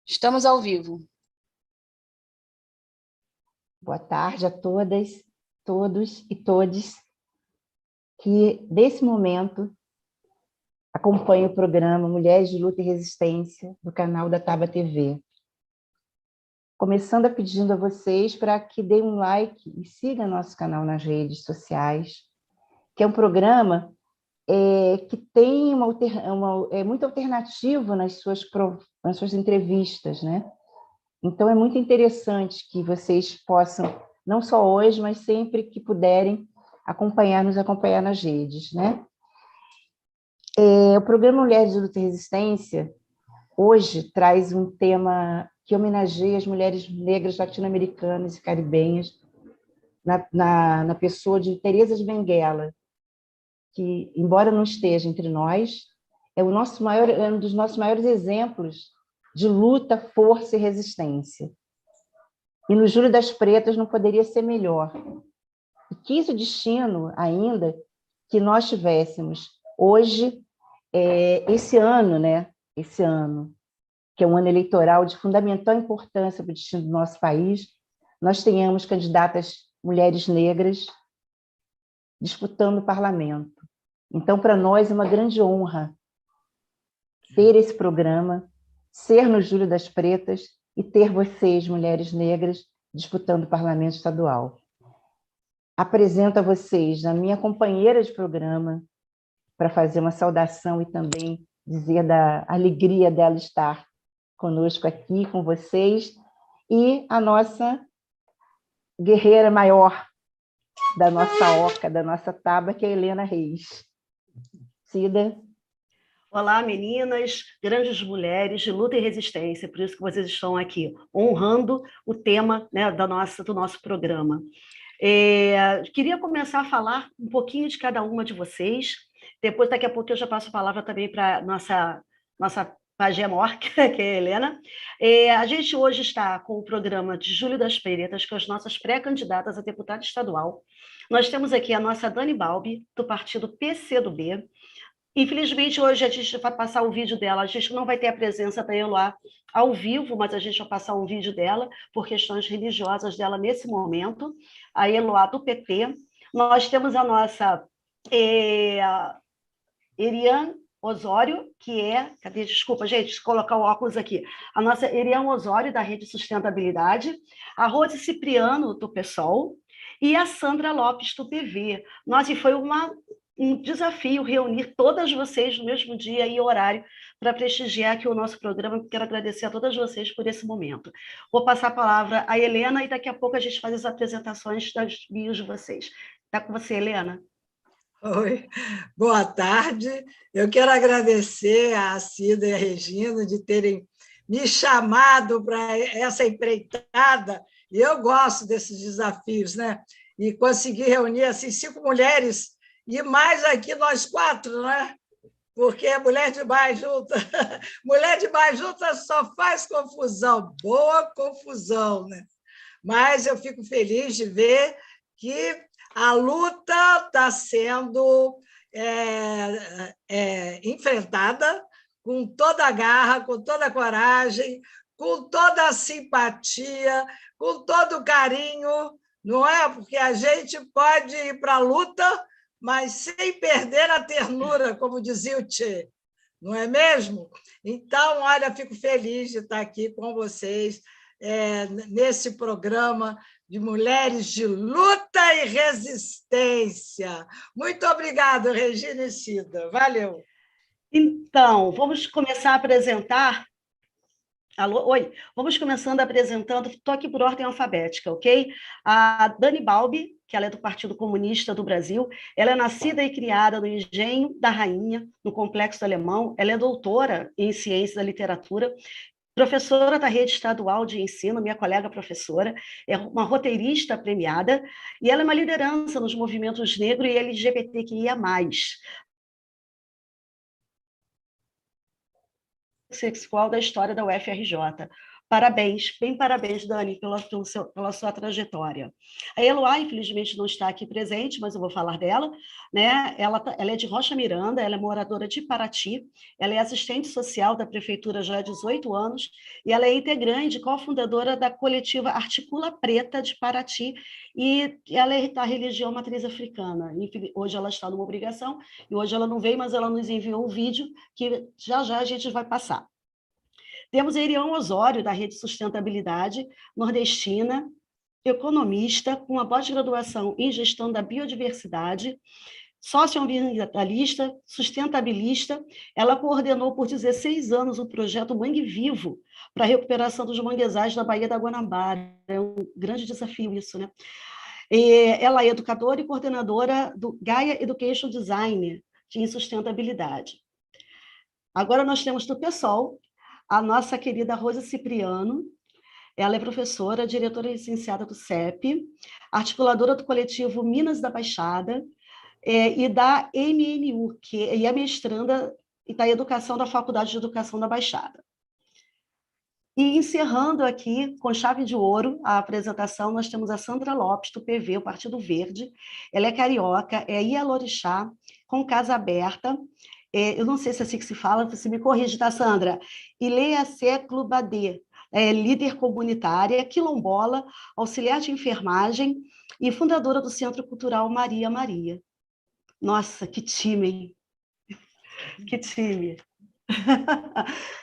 Estamos ao vivo. Boa tarde a todas, todos e todes que, nesse momento, acompanham o programa Mulheres de Luta e Resistência, do canal da Taba TV. Começando pedindo a vocês para que deem um like e sigam nosso canal nas redes sociais, que é um programa que tem muito alternativo nas suas entrevistas, né? Então, é muito interessante que vocês possam, não só hoje, mas sempre que puderem, nos acompanhar nas redes, né? O programa Mulheres de Luta e Resistência, hoje, traz um tema que homenageia as mulheres negras latino-americanas e caribenhas, na pessoa de Teresa de Benguela, que, embora não esteja entre nós, é um dos nossos maiores exemplos de luta, força e resistência. E no Júlio das Pretas não poderia ser melhor. E quis o destino ainda que nós tivéssemos hoje, esse ano, né? Esse ano, que é um ano eleitoral de fundamental importância para o destino do nosso país, nós tenhamos candidatas mulheres negras disputando o parlamento. Então, para nós é uma grande honra ter esse programa, ser no Júlio das Pretas e ter vocês, mulheres negras, disputando o parlamento estadual. Apresento a vocês a minha companheira de programa para fazer uma saudação e também dizer da alegria dela estar conosco aqui, com vocês, e a nossa guerreira maior da nossa oca, da nossa taba, que é a Helena Reis. Cida. Olá, meninas, grandes mulheres de luta e resistência, por isso que vocês estão aqui, honrando o tema, né, do nosso programa. Queria começar a falar um pouquinho de cada uma de vocês, depois, daqui a pouco, eu já passo a palavra também para a nossa pajé mor, que é a Helena. A gente hoje está com o programa de Júlio das Pretas, com as nossas pré-candidatas a deputada estadual. Nós temos aqui a nossa Dani Balbi, do partido PCdoB. Infelizmente, hoje a gente vai passar o vídeo dela. A gente não vai ter a presença da Eloá ao vivo, mas a gente vai passar um vídeo dela por questões religiosas dela nesse momento. A Eloá do PT. Nós temos a nossa Eriane Osório, que é... Cadê? Desculpa, gente, deixa eu colocar o óculos aqui. A nossa Eriane Osório, da Rede Sustentabilidade. A Rose Cipriano, do PSOL. E a Sandra Lopes, do PV. Nossa, e foi um desafio reunir todas vocês no mesmo dia e horário para prestigiar aqui o nosso programa. Quero agradecer a todas vocês por esse momento. Vou passar a palavra à Helena e daqui a pouco a gente faz as apresentações das bios de vocês. Está com você, Helena. Oi, boa tarde. Eu quero agradecer a Cida e a Regina de terem me chamado para essa empreitada. E eu gosto desses desafios, né? E conseguir reunir assim 5 mulheres e mais aqui nós 4, né? Porque é mulher demais junta. Mulher demais junta só faz confusão, boa confusão, né? Mas eu fico feliz de ver que a luta está sendo enfrentada com toda a garra, com toda a coragem, com toda a simpatia, com todo o carinho, não é? Porque a gente pode ir para a luta, mas sem perder a ternura, como dizia o Che, não é mesmo? Então, olha, fico feliz de estar aqui com vocês nesse programa de Mulheres de Luta e Resistência. Muito obrigada, Regina e Cida. Valeu. Então, vamos começar a apresentar... Alô? Oi, vamos começando apresentando, estou aqui por ordem alfabética, ok? A Dani Balbi, que ela é do Partido Comunista do Brasil, ela é nascida e criada no Engenho da Rainha, no Complexo Alemão, ela é doutora em Ciência da Literatura, professora da Rede Estadual de Ensino, minha colega professora, é uma roteirista premiada, e ela é uma liderança nos movimentos negro e LGBTQIA+. Sexual da história da UFRJ. Parabéns, bem parabéns, Dani, pela sua trajetória. A Eloá, infelizmente, não está aqui presente, mas eu vou falar dela, né? Ela é de Rocha Miranda, ela é moradora de Paraty, ela é assistente social da prefeitura já há 18 anos, e ela é integrante, cofundadora da coletiva Articula Preta de Paraty, e ela é da religião matriz africana. Hoje ela está numa obrigação, e hoje ela não veio, mas ela nos enviou um vídeo que já já a gente vai passar. Temos a Irian Osório, da Rede Sustentabilidade Nordestina, economista, com uma pós-graduação em gestão da biodiversidade, socioambientalista, sustentabilista. Ela coordenou por 16 anos o projeto Mangue Vivo para a recuperação dos manguezais da Baía da Guanabara. É um grande desafio isso, né? Ela é educadora e coordenadora do Gaia Education Design em sustentabilidade. Agora nós temos do PSOL a nossa querida Rosa Cipriano. Ela é professora, diretora licenciada do CEP, articuladora do coletivo Minas da Baixada e da MNU, que é mestranda da Educação da Faculdade de Educação da Baixada. E encerrando aqui, com chave de ouro, a apresentação, nós temos a Sandra Lopes, do PV, o Partido Verde. Ela é carioca, é Ialorixá, com casa aberta. Eu não sei se é assim que se fala, você me corrige, tá, Sandra? Ileia Século Badê, líder comunitária, quilombola, auxiliar de enfermagem e fundadora do Centro Cultural Maria Maria. Nossa, que time, hein? Que time!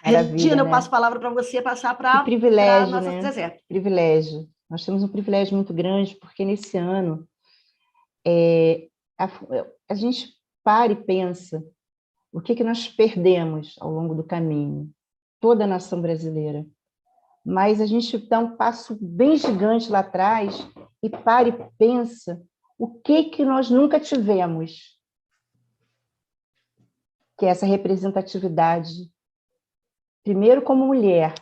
Maravilha, Regina, eu né? passo a palavra para você passar Que para a privilégio, nossa né? Zezé. Privilégio. Nós temos um privilégio muito grande, porque nesse ano a gente para e pensa o que nós perdemos ao longo do caminho, toda a nação brasileira. Mas a gente dá um passo bem gigante lá atrás e para e pensa o que nós nunca tivemos, que é essa representatividade, primeiro como mulher,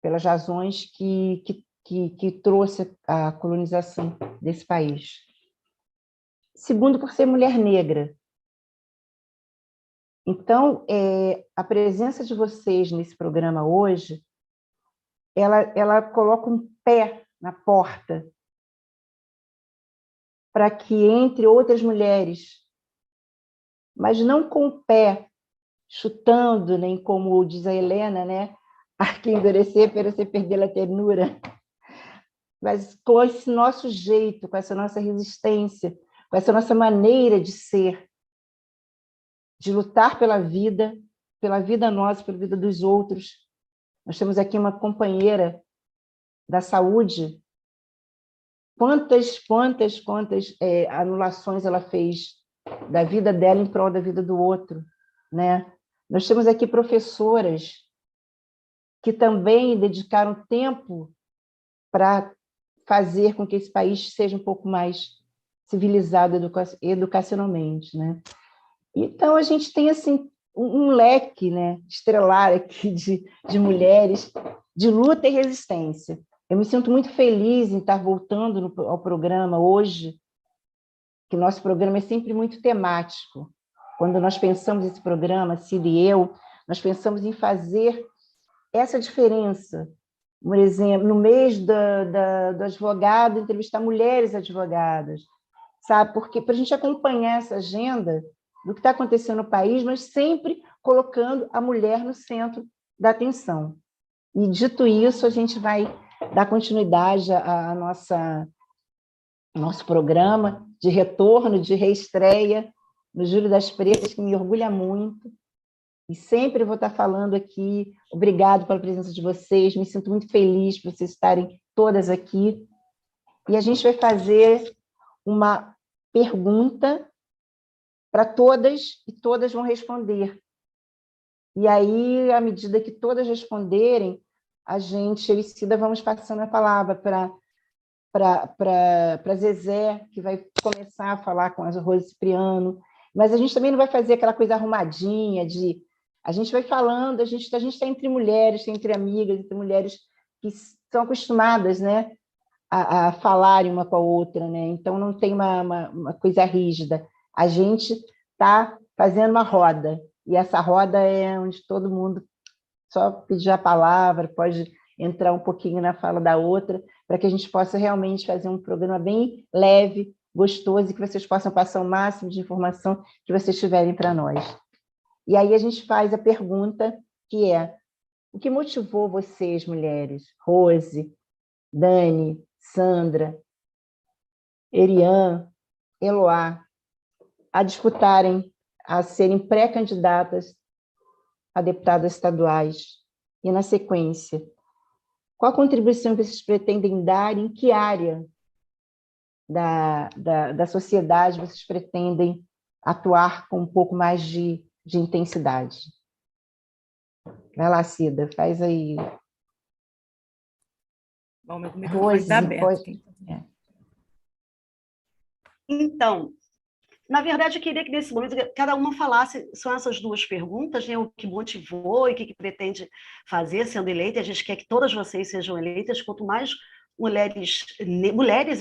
pelas razões que trouxe a colonização desse país. Segundo, por ser mulher negra. Então, a presença de vocês nesse programa hoje, ela coloca um pé na porta para que entre outras mulheres, mas não com o pé chutando, nem como diz a Helena, né? A que endurecer para você perder a ternura, mas com esse nosso jeito, com essa nossa resistência, com essa nossa maneira de ser, de lutar pela vida nossa, pela vida dos outros. Nós temos aqui uma companheira da saúde. Quantas anulações ela fez da vida dela em prol da vida do outro, né? Nós temos aqui professoras que também dedicaram tempo para fazer com que esse país seja um pouco mais civilizado educacionalmente, né? Então, a gente tem assim, um leque, né, estrelar aqui de mulheres de luta e resistência. Eu me sinto muito feliz em estar voltando ao programa hoje, que nosso programa é sempre muito temático. Quando nós pensamos esse programa, Cida e eu, nós pensamos em fazer essa diferença. Por exemplo, no mês do advogado, entrevistar mulheres advogadas, sabe? Porque para a gente acompanhar essa agenda do que está acontecendo no país, mas sempre colocando a mulher no centro da atenção. E, dito isso, a gente vai dar continuidade ao nosso programa de retorno, de reestreia no Júlio das Pretas, que me orgulha muito. E sempre vou estar falando aqui. Obrigado pela presença de vocês, me sinto muito feliz por vocês estarem todas aqui. E a gente vai fazer uma pergunta para todas, e todas vão responder. E aí, à medida que todas responderem, a gente, eu e Cida, vamos passando a palavra para Zezé, que vai começar a falar com a Rosa Cipriano. Mas a gente também não vai fazer aquela coisa arrumadinha de... A gente vai falando, a gente está entre mulheres, entre amigas, entre mulheres que são acostumadas, né, a falarem uma com a outra, né? Então não tem uma coisa rígida. A gente está fazendo uma roda, e essa roda é onde todo mundo só pedir a palavra, pode entrar um pouquinho na fala da outra, para que a gente possa realmente fazer um programa bem leve, gostoso, e que vocês possam passar o máximo de informação que vocês tiverem para nós. E aí a gente faz a pergunta, que é: o que motivou vocês, mulheres, Rose, Dani, Sandra, Erian, Eloá, a disputarem, a serem pré-candidatas a deputadas estaduais? E, na sequência, qual a contribuição que vocês pretendem dar, em que área da sociedade vocês pretendem atuar com um pouco mais de intensidade? Vai lá, Cida, faz aí. Bom, meu microfone está aberto. Então, na verdade, eu queria que nesse momento cada uma falasse, são essas duas perguntas, né? O que motivou e o que pretende fazer sendo eleita. A gente quer que todas vocês sejam eleitas, quanto mais mulheres e mulheres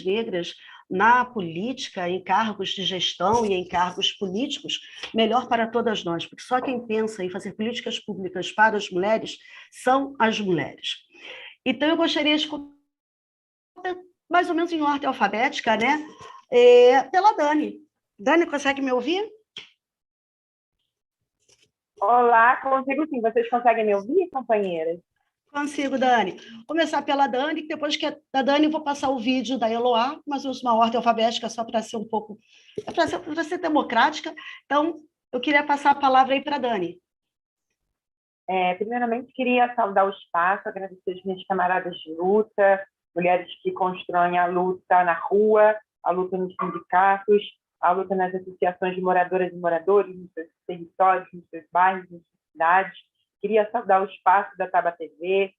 negras na política, em cargos de gestão e em cargos políticos, melhor para todas nós, porque só quem pensa em fazer políticas públicas para as mulheres são as mulheres. Então, eu gostaria de, mais ou menos em ordem alfabética, né? Pela Dani. Dani, consegue me ouvir? Olá, consigo sim. Vocês conseguem me ouvir, companheiras? Consigo, Dani. Vou começar pela Dani, depois que da Dani eu vou passar o vídeo da Eloá, mas uma ordem alfabética só para ser um pouco... para ser democrática. Então, eu queria passar a palavra aí para a Dani. Primeiramente, queria saudar o espaço, agradecer as minhas camaradas de luta, mulheres que constroem a luta na rua, a luta nos sindicatos, a luta nas associações de moradoras e moradores, nos seus territórios, nos seus bairros, nas suas cidades. Queria saudar o espaço da Taba TV,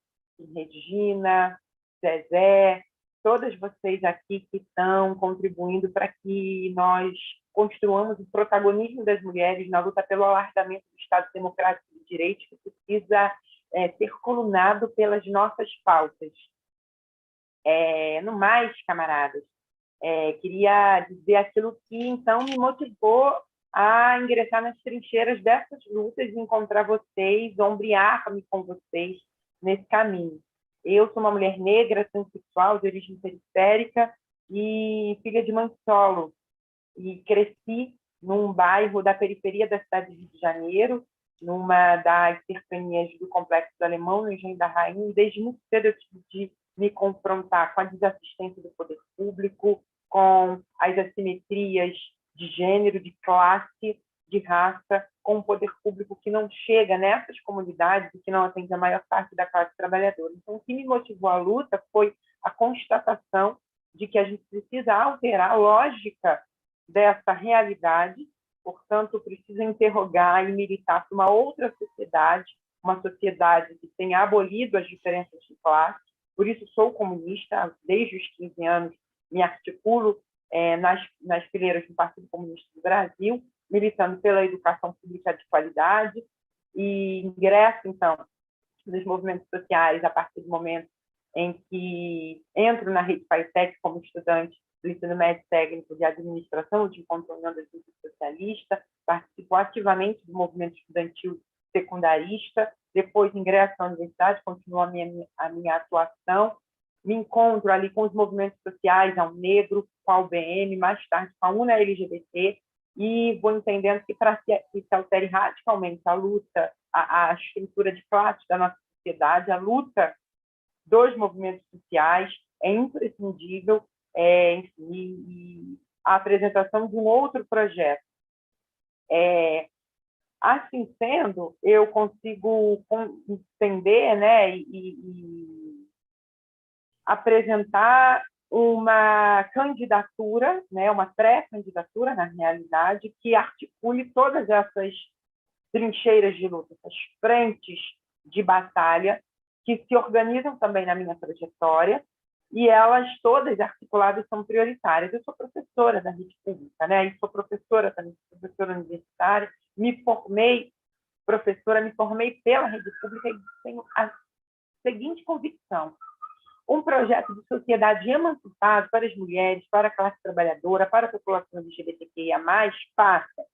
Regina, Zezé, todas vocês aqui que estão contribuindo para que nós construamos o protagonismo das mulheres na luta pelo alargamento do Estado Democrático de Direito, que precisa ser colunado pelas nossas pautas. No mais, camaradas, queria dizer aquilo que, então, me motivou a ingressar nas trincheiras dessas lutas e encontrar vocês, ombrear-me com vocês nesse caminho. Eu sou uma mulher negra, transexual, de origem periférica e filha de mãe solo. E cresci num bairro da periferia da cidade de Rio de Janeiro, numa das cercanias do Complexo do Alemão, no Engenho da Rainha, e desde muito cedo eu tive de me confrontar com a desassistência do poder público, com as assimetrias de gênero, de classe, de raça, com um poder público que não chega nessas comunidades e que não atende a maior parte da classe trabalhadora. Então, o que me motivou à luta foi a constatação de que a gente precisa alterar a lógica dessa realidade, portanto, precisa interrogar e militar para uma outra sociedade, uma sociedade que tenha abolido as diferenças de classe. Por isso, sou comunista, desde os 15 anos me articulo nas fileiras do Partido Comunista do Brasil, militando pela educação pública de qualidade, e ingresso, então, nos movimentos sociais a partir do momento em que entro na Rede FAITEC como estudante do ensino médio técnico de administração de Encontro União das Lutas Socialista, participo ativamente do movimento estudantil secundarista, depois ingresso na universidade, continuo a minha atuação, me encontro ali com os movimentos sociais, ao negro, com a UBM, mais tarde com a UNA LGBT, e vou entendendo que para que se altere radicalmente a luta, a estrutura de classe da nossa sociedade, a luta dos movimentos sociais é imprescindível, e a apresentação de um outro projeto. Assim sendo, eu consigo entender, né, e apresentar uma candidatura, né, uma pré-candidatura, na realidade, que articule todas essas trincheiras de luta, essas frentes de batalha, que se organizam também na minha trajetória, e elas todas articuladas são prioritárias. Eu sou professora da rede pública, né? E sou professora também, sou professora universitária, me formei professora, me formei pela rede pública e tenho a seguinte convicção: um projeto de sociedade emancipado para as mulheres, para a classe trabalhadora, para a população LGBTQIA+, passa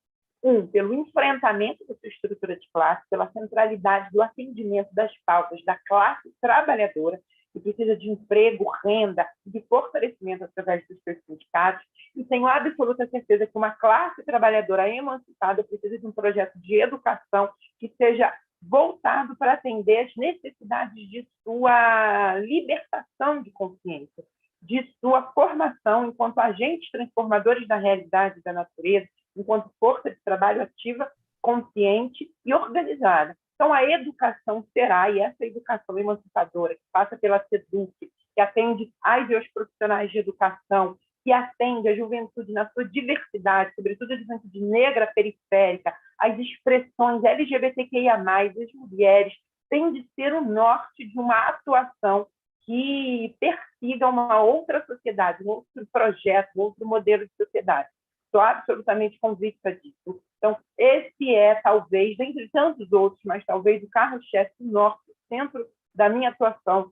Pelo enfrentamento da sua estrutura de classe, pela centralidade do atendimento das pautas da classe trabalhadora, que precisa de emprego, renda e de fortalecimento através dos seus sindicatos. E tenho absoluta certeza que uma classe trabalhadora emancipada precisa de um projeto de educação que seja voltado para atender às necessidades de sua libertação de consciência, de sua formação enquanto agentes transformadores da realidade da natureza, enquanto força de trabalho ativa, consciente e organizada. Então, a educação será, e essa educação emancipadora, que passa pela SEDUC, que atende às e aos profissionais de educação, que atende a juventude na sua diversidade, sobretudo a juventude negra periférica, as expressões LGBTQIA+, as mulheres, tem de ser o norte de uma atuação que persiga uma outra sociedade, um outro projeto, um outro modelo de sociedade. Estou absolutamente convicta disso. Então, esse é, talvez, dentre tantos outros, mas talvez o carro-chefe do norte, o centro da minha atuação,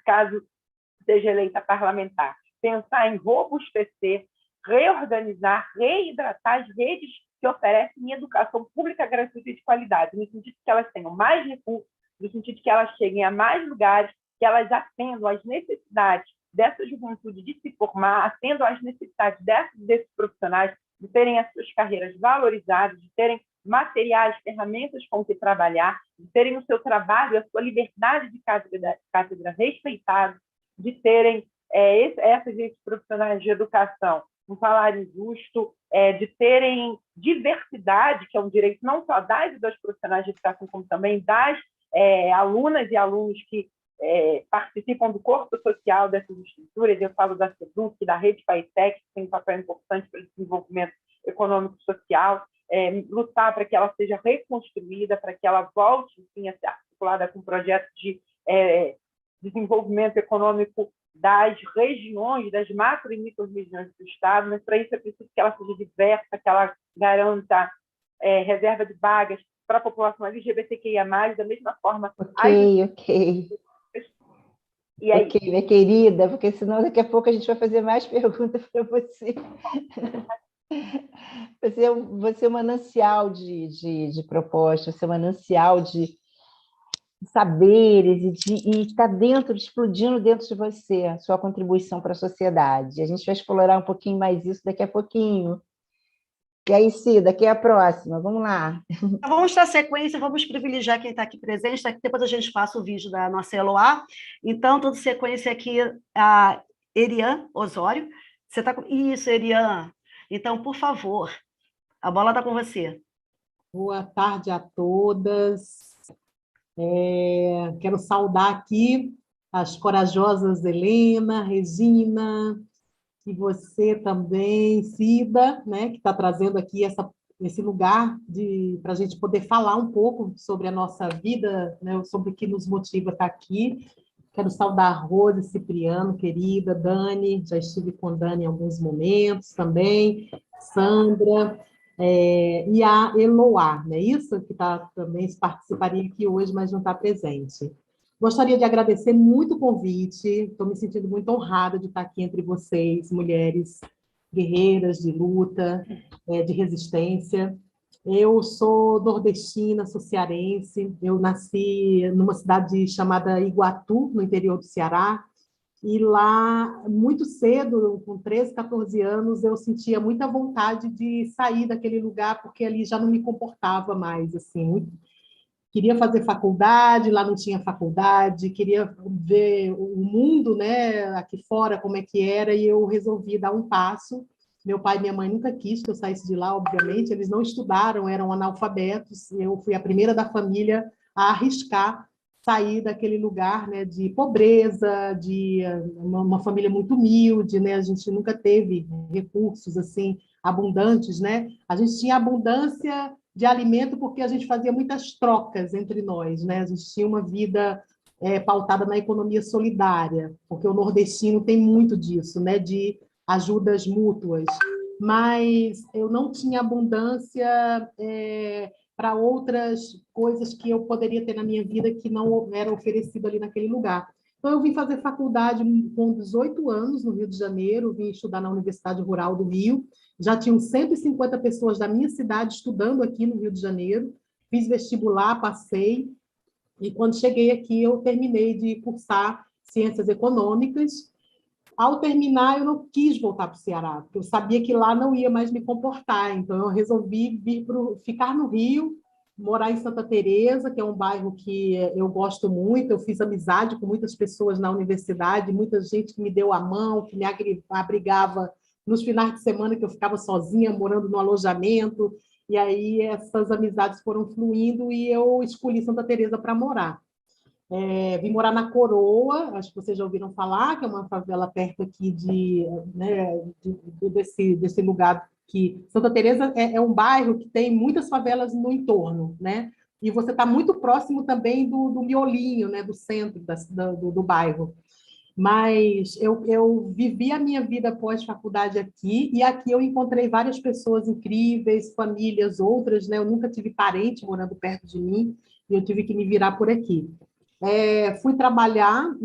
caso seja eleita parlamentar. Pensar em robustecer, reorganizar, reidratar as redes que oferecem educação pública gratuita e de qualidade, no sentido que elas tenham mais recursos, no sentido que elas cheguem a mais lugares, que elas atendam às necessidades dessa juventude de se formar, atendam às necessidades desses profissionais, de terem as suas carreiras valorizadas, de terem materiais, ferramentas com que trabalhar, de terem o seu trabalho, a sua liberdade de cátedra respeitada, de terem esses profissionais de educação um salário justo, de terem diversidade, que é um direito não só das e dos profissionais de educação, como também das alunas e alunos que participam do corpo social dessas estruturas. Eu falo da SEDUC, da Rede PAITEC, que tem um papel importante para o desenvolvimento econômico e social, lutar para que ela seja reconstruída, para que ela volte, enfim, a ser articulada com projetos de desenvolvimento econômico das regiões, das macro e micro-regiões do Estado, mas para isso é preciso que ela seja diversa, que ela garanta reserva de vagas para a população LGBTQIA+, da mesma forma... Ok. E aí? Ok, minha querida, porque senão daqui a pouco a gente vai fazer mais perguntas para você. Você é um manancial de propostas, você é um manancial de saberes e está explodindo dentro de você a sua contribuição para a sociedade. A gente vai explorar um pouquinho mais isso daqui a pouquinho. E aí, Cida, quem é a próxima? Vamos lá. Vamos dar sequência, vamos privilegiar quem está aqui presente, depois a gente passa o vídeo da nossa Eloá. Então, toda sequência aqui, a Erian Osório. Você está com... Isso, Erian. Então, por favor, a bola está com você. Boa tarde a todas. Quero saudar aqui as corajosas Helena, Regina, e você também, Cida, né, que está trazendo aqui esse lugar para a gente poder falar um pouco sobre a nossa vida, né, sobre o que nos motiva a estar aqui. Quero saudar a Rose Cipriano, querida, Dani, já estive com Dani em alguns momentos também, Sandra, e a Eloá, não é isso? Que também participaria aqui hoje, mas não está presente. Gostaria de agradecer muito o convite, estou me sentindo muito honrada de estar aqui entre vocês, mulheres guerreiras de luta, de resistência. Eu sou nordestina, sou cearense, eu nasci numa cidade chamada Iguatu, no interior do Ceará, e lá, muito cedo, com 13, 14 anos, eu sentia muita vontade de sair daquele lugar, porque ali já não me comportava mais, assim. Queria fazer faculdade, lá não tinha faculdade, queria ver o mundo, né, aqui fora, como é que era, e eu resolvi dar um passo. Meu pai e minha mãe nunca quis que eu saísse de lá, obviamente, eles não estudaram, eram analfabetos, eu fui a primeira da família a arriscar sair daquele lugar, né, de pobreza, de uma família muito humilde, né, a gente nunca teve recursos assim abundantes, né, a gente tinha abundância de alimento porque a gente fazia muitas trocas entre nós, né, a gente tinha uma vida pautada na economia solidária, porque o nordestino tem muito disso, né, de ajudas mútuas, mas eu não tinha abundância para outras coisas que eu poderia ter na minha vida que não era oferecido ali naquele lugar. Então, eu vim fazer faculdade com 18 anos no Rio de Janeiro, vim estudar na Universidade Rural do Rio, já tinham 150 pessoas da minha cidade estudando aqui no Rio de Janeiro, fiz vestibular, passei, e quando cheguei aqui eu terminei de cursar Ciências Econômicas. Ao terminar, eu não quis voltar para o Ceará, porque eu sabia que lá não ia mais me comportar, então eu resolvi ficar no Rio, morar em Santa Teresa, que é um bairro que eu gosto muito, eu fiz amizade com muitas pessoas na universidade, muita gente que me deu a mão, que me abrigava nos finais de semana que eu ficava sozinha, morando no alojamento, e aí essas amizades foram fluindo e eu escolhi Santa Teresa para morar. Vim morar na Coroa, acho que vocês já ouviram falar, que é uma favela perto aqui desse lugar que Santa Teresa é um bairro que tem muitas favelas no entorno, né? E você está muito próximo também do miolinho, né? Do centro do bairro. Mas eu vivi a minha vida pós-faculdade aqui, e aqui eu encontrei várias pessoas incríveis, famílias, outras, né? Eu nunca tive parente morando perto de mim, e eu tive que me virar por aqui. Fui trabalhar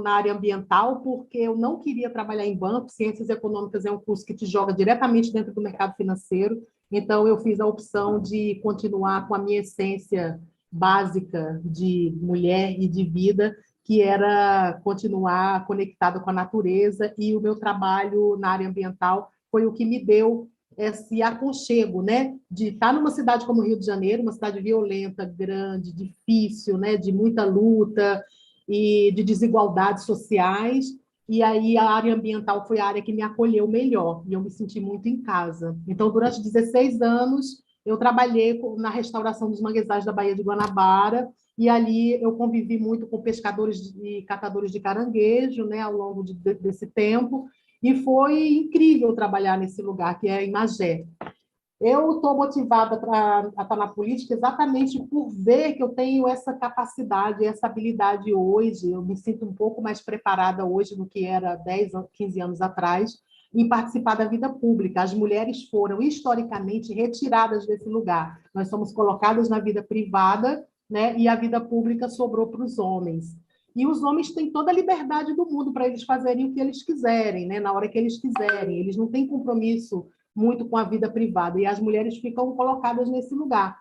na área ambiental, porque eu não queria trabalhar em banco. Ciências Econômicas é um curso que te joga diretamente dentro do mercado financeiro, então eu fiz a opção de continuar com a minha essência básica de mulher e de vida, que era continuar conectada com a natureza, e o meu trabalho na área ambiental foi o que me deu esse aconchego, né, de estar numa cidade como o Rio de Janeiro, uma cidade violenta, grande, difícil, né, de muita luta e de desigualdades sociais, e aí a área ambiental foi a área que me acolheu melhor, e eu me senti muito em casa. Então, durante 16 anos, eu trabalhei na restauração dos manguezais da Baía de Guanabara, e ali eu convivi muito com pescadores e catadores de caranguejo, né, ao longo desse tempo, e foi incrível trabalhar nesse lugar, que é em Magé. Eu estou motivada para estar na política exatamente por ver que eu tenho essa capacidade, essa habilidade hoje. Eu me sinto um pouco mais preparada hoje do que era 10, 15 anos atrás, em participar da vida pública. As mulheres foram, historicamente, retiradas desse lugar. Nós somos colocadas na vida privada, né, e a vida pública sobrou para os homens. E os homens têm toda a liberdade do mundo para eles fazerem o que eles quiserem, né, na hora que eles quiserem. Eles não têm compromisso muito com a vida privada, e as mulheres ficam colocadas nesse lugar.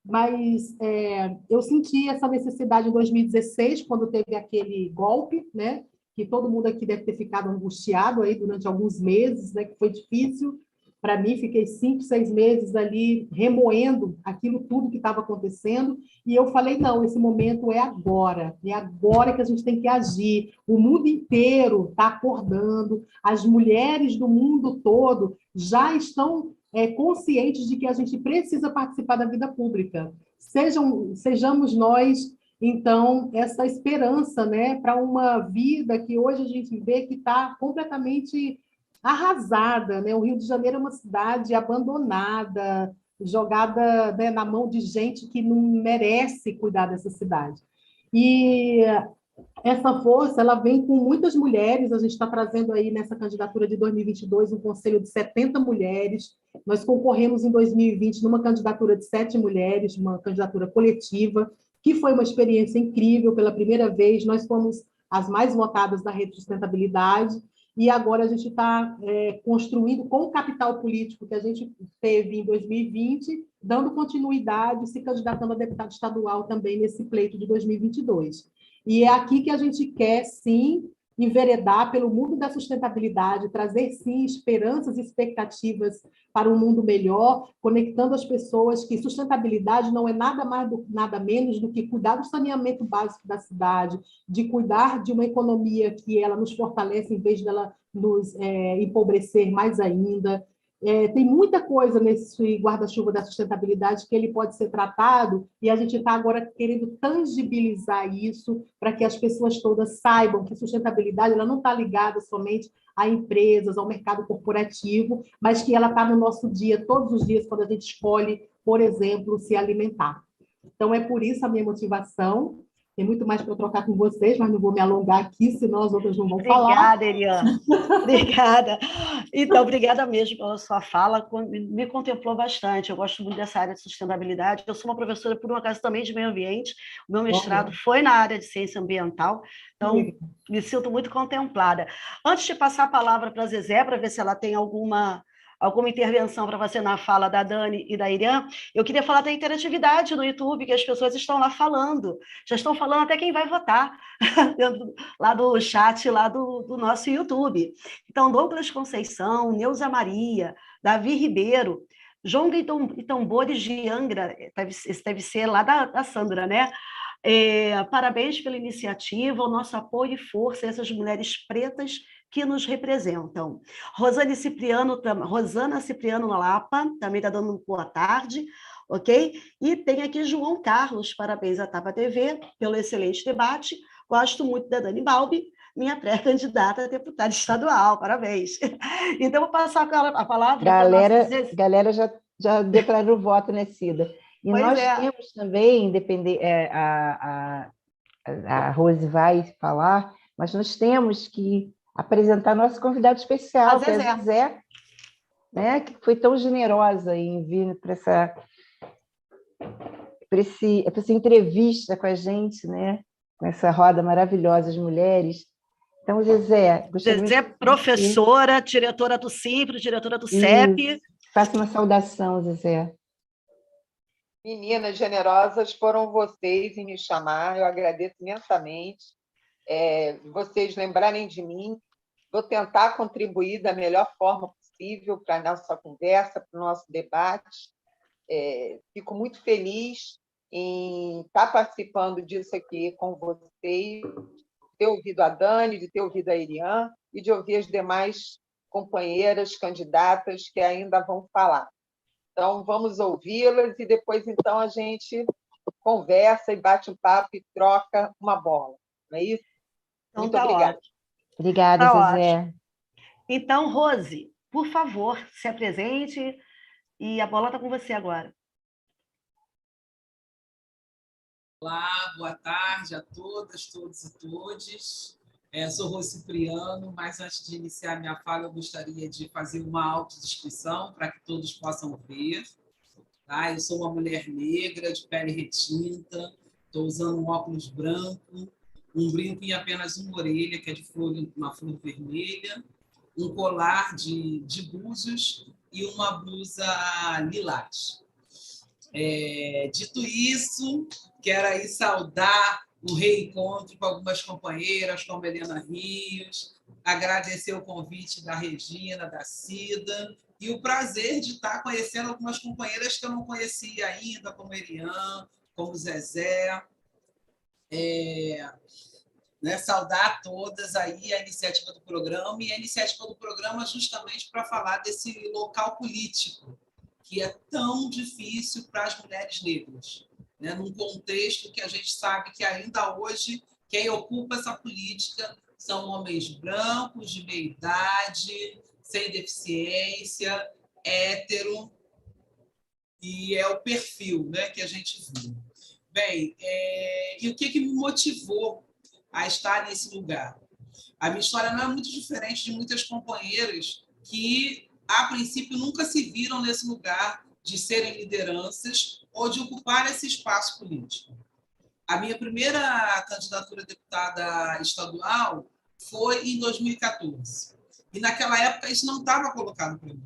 Mas eu senti essa necessidade em 2016, quando teve aquele golpe, né, que todo mundo aqui deve ter ficado angustiado aí durante alguns meses, né, que foi difícil. Para mim, fiquei 5, 6 meses ali remoendo aquilo tudo que estava acontecendo, e eu falei, não, esse momento é agora que a gente tem que agir. O mundo inteiro está acordando, as mulheres do mundo todo já estão conscientes de que a gente precisa participar da vida pública. Sejamos nós, então, essa esperança, né, para uma vida que hoje a gente vê que está completamente arrasada, né? O Rio de Janeiro é uma cidade abandonada, jogada, né, na mão de gente que não merece cuidar dessa cidade. E essa força, ela vem com muitas mulheres. A gente está trazendo aí nessa candidatura de 2022 um conselho de 70 mulheres. Nós concorremos em 2020 numa candidatura de 7 mulheres, uma candidatura coletiva, que foi uma experiência incrível. Pela primeira vez, nós fomos as mais votadas da Rede de Sustentabilidade, e agora a gente está construindo com o capital político que a gente teve em 2020, dando continuidade, se candidatando a deputado estadual também nesse pleito de 2022. E é aqui que a gente quer, sim, enveredar pelo mundo da sustentabilidade, trazer, sim, esperanças e expectativas para um mundo melhor, conectando as pessoas que sustentabilidade não é nada mais, nada menos do que cuidar do saneamento básico da cidade, de cuidar de uma economia que ela nos fortalece em vez dela nos empobrecer mais ainda. Tem muita coisa nesse guarda-chuva da sustentabilidade que ele pode ser tratado, e a gente está agora querendo tangibilizar isso para que as pessoas todas saibam que sustentabilidade ela não está ligada somente a empresas, ao mercado corporativo, mas que ela está no nosso dia, todos os dias, quando a gente escolhe, por exemplo, se alimentar. Então, é por isso a minha motivação. Tem muito mais para trocar com vocês, mas não vou me alongar aqui, senão as outras não vão falar. Obrigada, Eliane. Obrigada. Então, obrigada mesmo pela sua fala, me contemplou bastante. Eu gosto muito dessa área de sustentabilidade. Eu sou uma professora, por um acaso, também de meio ambiente. O meu mestrado foi na área de ciência ambiental, então me sinto muito contemplada. Antes de passar a palavra para a Zezé, para ver se ela tem alguma intervenção para você na fala da Dani e da Irian, eu queria falar da interatividade no YouTube, que as pessoas estão lá falando, já estão falando até quem vai votar, lá do chat, lá do nosso YouTube. Então, Douglas Conceição, Neuza Maria, Davi Ribeiro, João e Tambores de Angra, esse deve ser lá da Sandra, né? Parabéns pela iniciativa, o nosso apoio e força a essas mulheres pretas que nos representam. Rosana Cipriano Lapa, também está dando boa tarde, ok? E tem aqui João Carlos, parabéns à Tapa TV pelo excelente debate. Gosto muito da Dani Balbi, minha pré-candidata a deputada estadual, parabéns. Então, vou passar a palavra para Galera já declarou voto, né, Cida? E nós temos também, a Rose vai falar, mas nós temos que apresentar nosso convidado especial, que é a Zezé, né, que foi tão generosa em vir para essa entrevista com a gente, né, com essa roda maravilhosa de mulheres. Então, Zezé... Zezé, professora, diretora do CIMPRO, diretora do CEP. Faça uma saudação, Zezé. Meninas generosas, foram vocês em me chamar, eu agradeço imensamente. Vocês lembrarem de mim, vou tentar contribuir da melhor forma possível para a nossa conversa, para o nosso debate. Fico muito feliz em estar participando disso aqui com vocês, de ter ouvido a Dani, de ter ouvido a Irian e de ouvir as demais companheiras, candidatas que ainda vão falar. Então, vamos ouvi-las e depois, então, a gente conversa e bate um papo e troca uma bola. Não é isso? Então, muito obrigada. Ótimo. Obrigada, Zezé. Ótimo. Então, Rose, por favor, se apresente e a bola está com você agora. Olá, boa tarde a todas, todos e todes. Sou Rose Cipriano, mas antes de iniciar minha fala, eu gostaria de fazer uma autodescrição para que todos possam ver. Tá? Eu sou uma mulher negra, de pele retinta, estou usando um óculos branco, um brinco em apenas uma orelha, que é de uma flor vermelha, um colar de búzios e uma blusa lilás. Dito isso, quero aí saudar um reencontro com algumas companheiras, como Helena Rios, agradecer o convite da Regina, da Cida, e o prazer de estar conhecendo algumas companheiras que eu não conhecia ainda, como Eliane, como Zezé. Saudar todas aí a iniciativa do programa, e a iniciativa do programa justamente para falar desse local político, que é tão difícil para as mulheres negras, né? Num contexto que a gente sabe que ainda hoje quem ocupa essa política são homens brancos, de meia idade, sem deficiência, hétero, e é o perfil, né, que a gente viu. Bem, e o que me motivou a estar nesse lugar? A minha história não é muito diferente de muitas companheiras que, a princípio, nunca se viram nesse lugar de serem lideranças ou de ocupar esse espaço político. A minha primeira candidatura a deputada estadual foi em 2014. E, naquela época, isso não estava colocado para mim.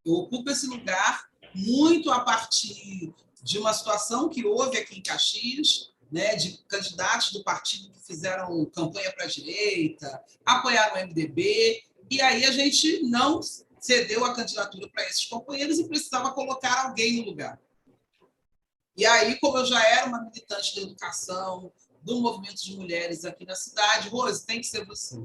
Eu ocupo esse lugar muito a partir de uma situação que houve aqui em Caxias, né, de candidatos do partido que fizeram campanha para a direita, apoiaram o MDB, e aí a gente não cedeu a candidatura para esses companheiros e precisava colocar alguém no lugar. E aí, como eu já era uma militante da educação, do movimento de mulheres aqui na cidade, Rose, tem que ser você.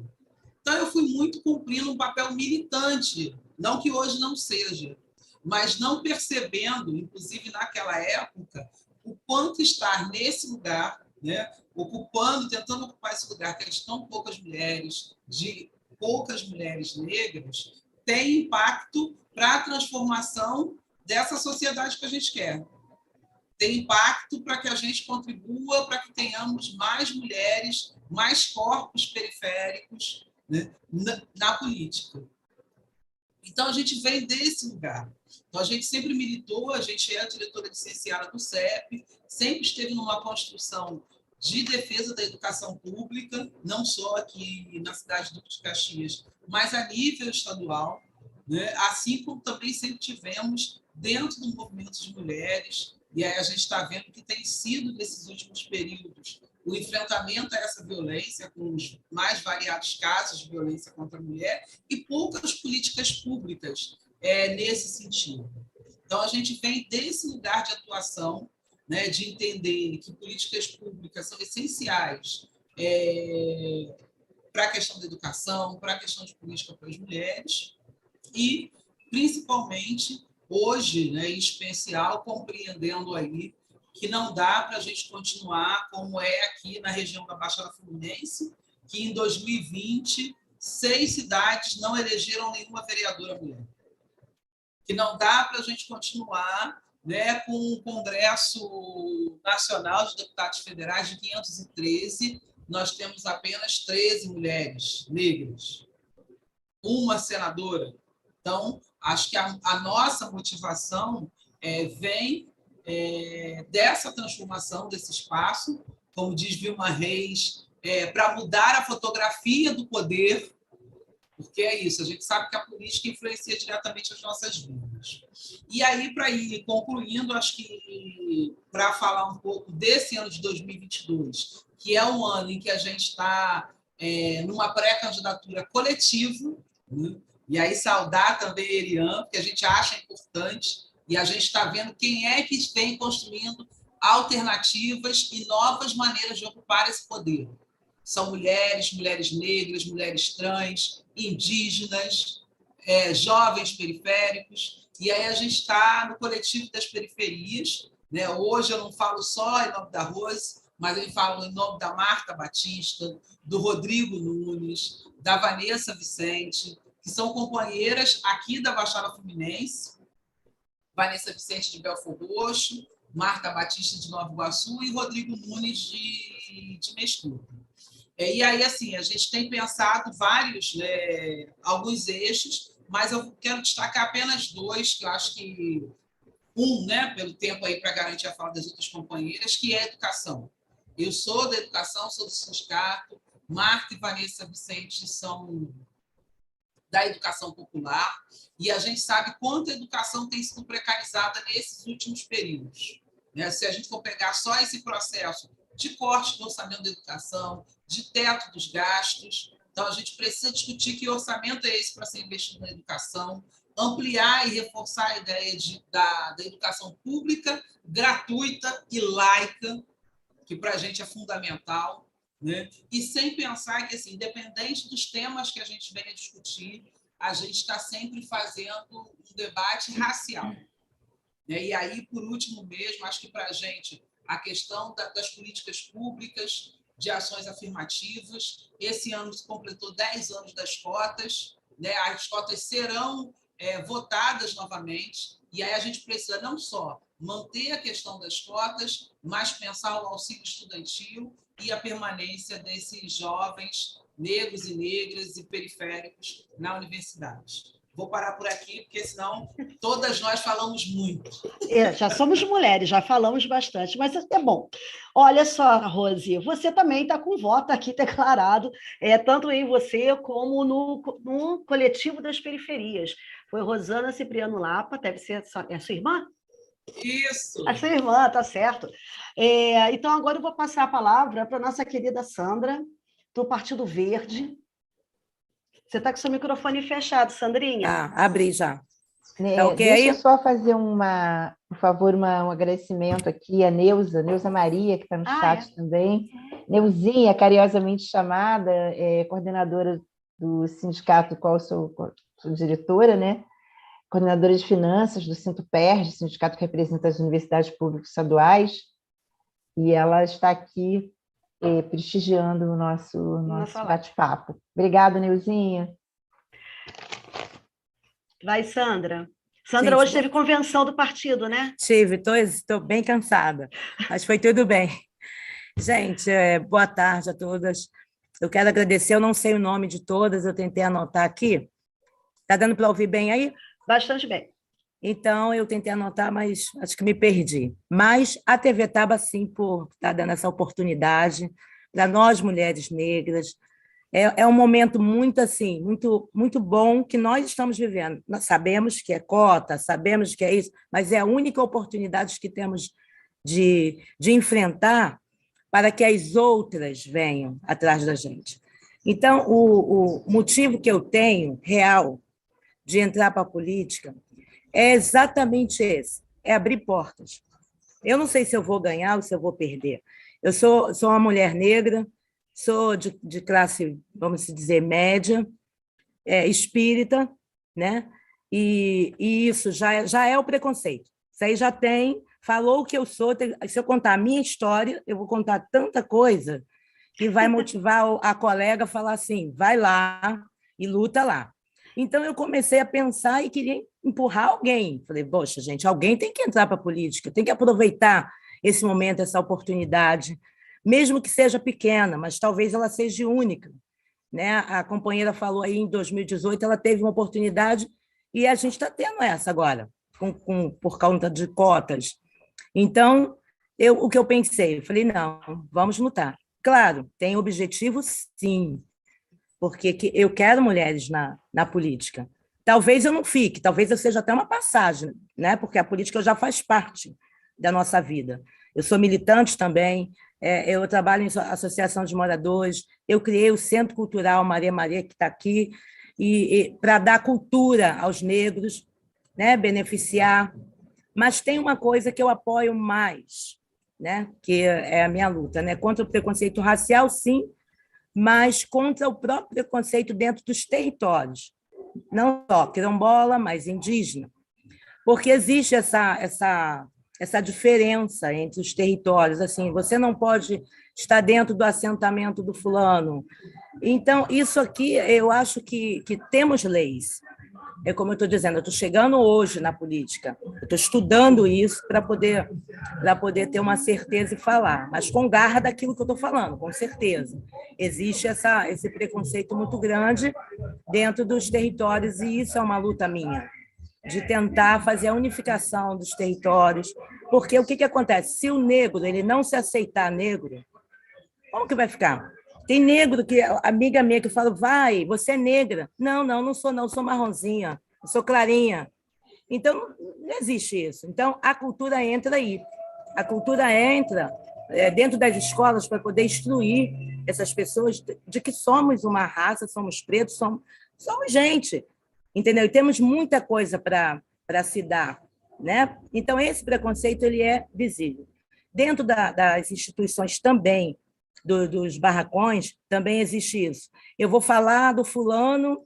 Então, eu fui muito cumprindo um papel militante, não que hoje não seja, mas não percebendo, inclusive naquela época, o quanto estar nesse lugar, né, ocupando, tentando ocupar esse lugar que é de tão poucas mulheres, de poucas mulheres negras, tem impacto para a transformação dessa sociedade que a gente quer. ter impacto para que a gente contribua para que tenhamos mais mulheres, mais corpos periféricos, né, na política. Então, a gente vem desse lugar. Então, a gente sempre militou, a gente é a diretora licenciada do CEP, sempre esteve numa construção de defesa da educação pública, não só aqui na cidade de Duque de Caxias, mas a nível estadual, né? Assim como também sempre tivemos dentro do movimento de mulheres, e aí a gente está vendo que tem sido, nesses últimos períodos, o enfrentamento a essa violência, com os mais variados casos de violência contra a mulher, e poucas políticas públicas nesse sentido. Então, a gente vem desse lugar de atuação, né, de entender que políticas públicas são essenciais para a questão da educação, para a questão de política para as mulheres, e, principalmente, hoje, né, em especial, compreendendo aí que não dá para a gente continuar como é aqui na região da Baixada Fluminense, que em 2020, 6 cidades não elegeram nenhuma vereadora mulher. Que não dá para a gente continuar, né, com um Congresso Nacional de Deputados Federais de 513, nós temos apenas 13 mulheres negras, uma senadora. Então, acho que a nossa motivação vem dessa transformação desse espaço, como diz Vilma Reis, para mudar a fotografia do poder, porque é isso, a gente sabe que a política influencia diretamente as nossas vidas. E aí, para ir concluindo, acho que para falar um pouco desse ano de 2022, que é um ano em que a gente está numa pré-candidatura coletiva, né? E aí saudar também a Eliane, porque a gente acha importante, e a gente está vendo quem é que vem construindo alternativas e novas maneiras de ocupar esse poder. São mulheres, mulheres negras, mulheres trans, indígenas, jovens periféricos, e aí a gente está no coletivo das periferias, né? Hoje eu não falo só em nome da Rose, mas eu falo em nome da Marta Batista, do Rodrigo Nunes, da Vanessa Vicente, que são companheiras aqui da Baixada Fluminense, Vanessa Vicente de Belfor Roxo, Marta Batista de Nova Iguaçu e Rodrigo Nunes de Mesquita. E aí, assim, a gente tem pensado vários, alguns eixos, mas eu quero destacar apenas 2, que eu acho que né, pelo tempo aí para garantir a fala das outras companheiras, que é a educação. Eu sou da educação, sou do sindicato, Marta e Vanessa Vicente são da educação popular, e a gente sabe quanto a educação tem sido precarizada nesses últimos períodos. Se a gente for pegar só esse processo de corte do orçamento da educação, de teto dos gastos, então a gente precisa discutir que orçamento é esse para ser investido na educação, ampliar e reforçar a ideia da educação pública, gratuita e laica, que para a gente é fundamental, né? E sem pensar que, assim, independente dos temas que a gente venha discutir, a gente está sempre fazendo um debate racial. E aí, por último mesmo, acho que para a gente a questão das políticas públicas, de ações afirmativas. Esse ano se completou 10 anos das cotas, né? As cotas serão votadas novamente, e aí a gente precisa não só manter a questão das cotas, mas pensar o auxílio estudantil e a permanência desses jovens negros e negras e periféricos na universidade. Vou parar por aqui, porque senão todas nós falamos muito. Já somos mulheres, já falamos bastante, mas é bom. Olha só, Rose, você também está com voto aqui declarado, tanto em você como no coletivo das periferias. Foi Rosana Cipriano Lapa, deve ser a sua irmã? Isso! A sua irmã, tá certo. Então, agora eu vou passar a palavra para a nossa querida Sandra, do Partido Verde. Você está com seu microfone fechado, Sandrinha. Abri já. Tá okay deixa eu só fazer por favor, um agradecimento aqui à Neuza Maria, que está no chat também. Neuzinha, carinhosamente chamada, coordenadora do sindicato, do qual eu sou diretora, né? Coordenadora de finanças do Sintoperj, sindicato que representa as universidades públicas estaduais, e ela está aqui prestigiando o nosso bate-papo. Obrigada, Neuzinha. Vai, Sandra. Sandra, Gente, hoje teve convenção do partido, né? tive, estou bem cansada, mas foi tudo bem. Gente, boa tarde a todas. Eu quero agradecer, eu não sei o nome de todas, eu tentei anotar aqui. Está dando para ouvir bem aí? Bastante bem. Então, eu tentei anotar, mas acho que me perdi. Mas a TV Taba, sim, por estar dando essa oportunidade para nós, mulheres negras. É um momento muito, assim, muito, muito bom que nós estamos vivendo. Nós sabemos que é cota, sabemos que é isso, mas é a única oportunidade que temos de enfrentar para que as outras venham atrás da gente. Então, o motivo que eu tenho, real, de entrar para a política é exatamente esse, é abrir portas. Eu não sei se eu vou ganhar ou se eu vou perder. Eu sou uma mulher negra, sou de classe, vamos dizer, média, espírita, né? E isso já é o preconceito. Isso aí já tem, falou o que eu sou. Se eu contar a minha história, eu vou contar tanta coisa que vai motivar a colega a falar assim, vai lá e luta lá. Então, eu comecei a pensar e queria empurrar alguém. Falei, poxa, gente, alguém tem que entrar para a política, tem que aproveitar esse momento, essa oportunidade, mesmo que seja pequena, mas talvez ela seja única. Né? A companheira falou aí em 2018, ela teve uma oportunidade e a gente está tendo essa agora, por conta de cotas. Então, o que eu pensei? Eu falei, não, vamos lutar. Claro, tem objetivo, sim, porque eu quero mulheres na política. Talvez eu não fique, talvez eu seja até uma passagem, né? Porque a política já faz parte da nossa vida. Eu sou militante também, eu trabalho em associação de moradores, eu criei o Centro Cultural Maria Maria, que está aqui, para dar cultura aos negros, né? Beneficiar. Mas tem uma coisa que eu apoio mais, né? Que é a minha luta, né? Contra o preconceito racial, sim, mas contra o próprio preconceito dentro dos territórios, não só quilombola, mas indígena, porque existe essa diferença entre os territórios. Assim, você não pode estar dentro do assentamento do fulano. Então, isso aqui, eu acho que temos leis. É como eu estou dizendo, eu estou chegando hoje na política, eu estou estudando isso para poder ter uma certeza e falar, mas com garra daquilo que eu estou falando, com certeza. Existe esse preconceito muito grande dentro dos territórios, e isso é uma luta minha, de tentar fazer a unificação dos territórios, porque o que acontece? Se o negro ele não se aceitar negro, como que vai ficar? Tem negro que, amiga minha, que fala, vai, você é negra. Não sou não, sou marronzinha, eu sou clarinha. Então, não existe isso. Então, a cultura entra aí. A cultura entra dentro das escolas para poder instruir essas pessoas de que somos uma raça, somos pretos, somos gente, entendeu? E temos muita coisa para se dar, né? Então, esse preconceito ele é visível. Dentro das instituições também, dos barracões, também existe isso. Eu vou falar do fulano,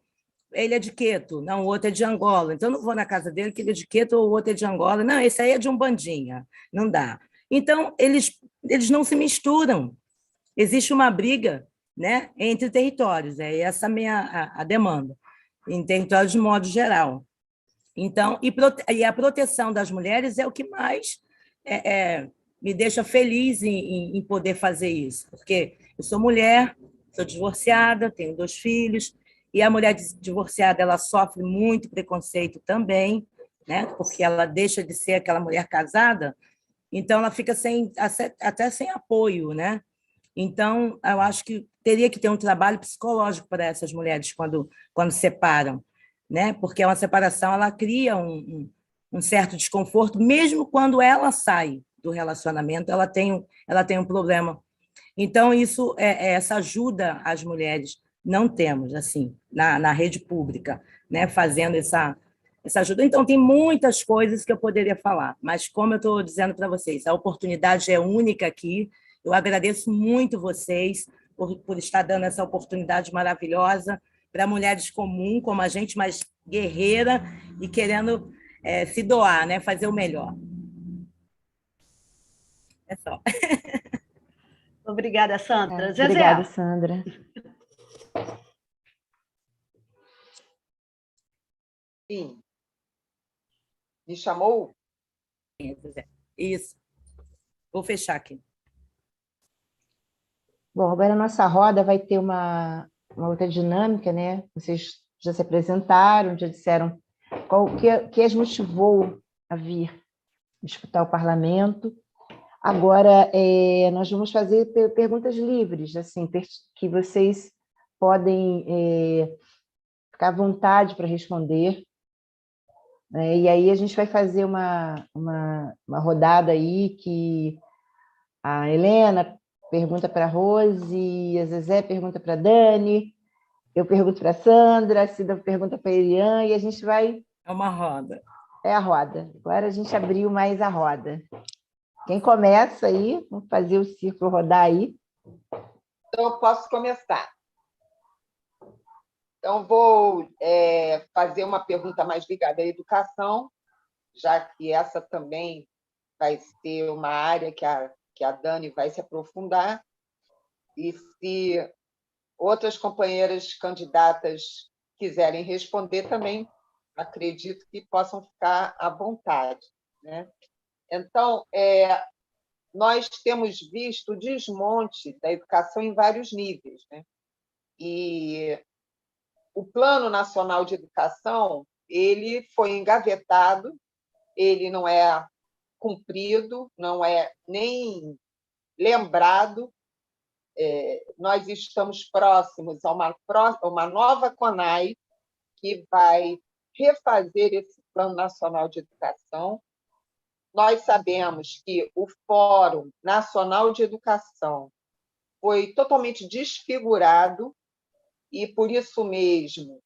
ele é de Queto, não, o outro é de Angola. Então, eu não vou na casa dele, que ele é de Queto ou o outro é de Angola. Não, esse aí é de Umbandinha. Não dá. Então, eles não se misturam. Existe uma briga, né, entre territórios. É essa a demanda, em territórios de modo geral. Então, e a proteção das mulheres é o que mais me deixa feliz em poder fazer isso, porque eu sou mulher, sou divorciada, tenho 2 filhos, e a mulher divorciada ela sofre muito preconceito também, né? Porque ela deixa de ser aquela mulher casada, então ela fica até sem apoio, né? Então, eu acho que teria que ter um trabalho psicológico para essas mulheres quando separam, né? Porque uma separação ela cria um certo desconforto, mesmo quando ela sai do relacionamento, ela tem um problema. Então, isso essa ajuda às mulheres não temos, assim, na rede pública, né, fazendo essa ajuda. Então, tem muitas coisas que eu poderia falar, mas, como eu estou dizendo para vocês, a oportunidade é única aqui. Eu agradeço muito vocês por estar dando essa oportunidade maravilhosa para mulheres comuns, como a gente, mas guerreira e querendo se doar, né, fazer o melhor. É só. Obrigada, Sandra. Zezé. Obrigada, Sandra. Sim. Me chamou? Isso. Vou fechar aqui. Bom, agora a nossa roda vai ter uma outra dinâmica, né? Vocês já se apresentaram, já disseram o que as motivou a vir disputar o parlamento. Agora, nós vamos fazer perguntas livres, assim, que vocês podem ficar à vontade para responder. E aí a gente vai fazer uma rodada aí que a Helena pergunta para a Rose, a Zezé pergunta para a Dani, eu pergunto para a Sandra, a Cida pergunta para a Eliane, e a gente vai... É uma roda. É a roda. Agora a gente abriu mais a roda. Quem começa aí? Vamos fazer o círculo rodar aí. Então, eu posso começar. Então, vou fazer uma pergunta mais ligada à educação, já que essa também vai ser uma área que a Dani vai se aprofundar. E se outras companheiras candidatas quiserem responder também, acredito que possam ficar à vontade, né? Então, nós temos visto o desmonte da educação em vários níveis, né? E o Plano Nacional de Educação ele foi engavetado, ele não é cumprido, não é nem lembrado. Nós estamos próximos a uma nova CONAI que vai refazer esse Plano Nacional de Educação. Nós sabemos que o Fórum Nacional de Educação foi totalmente desfigurado e, por isso mesmo,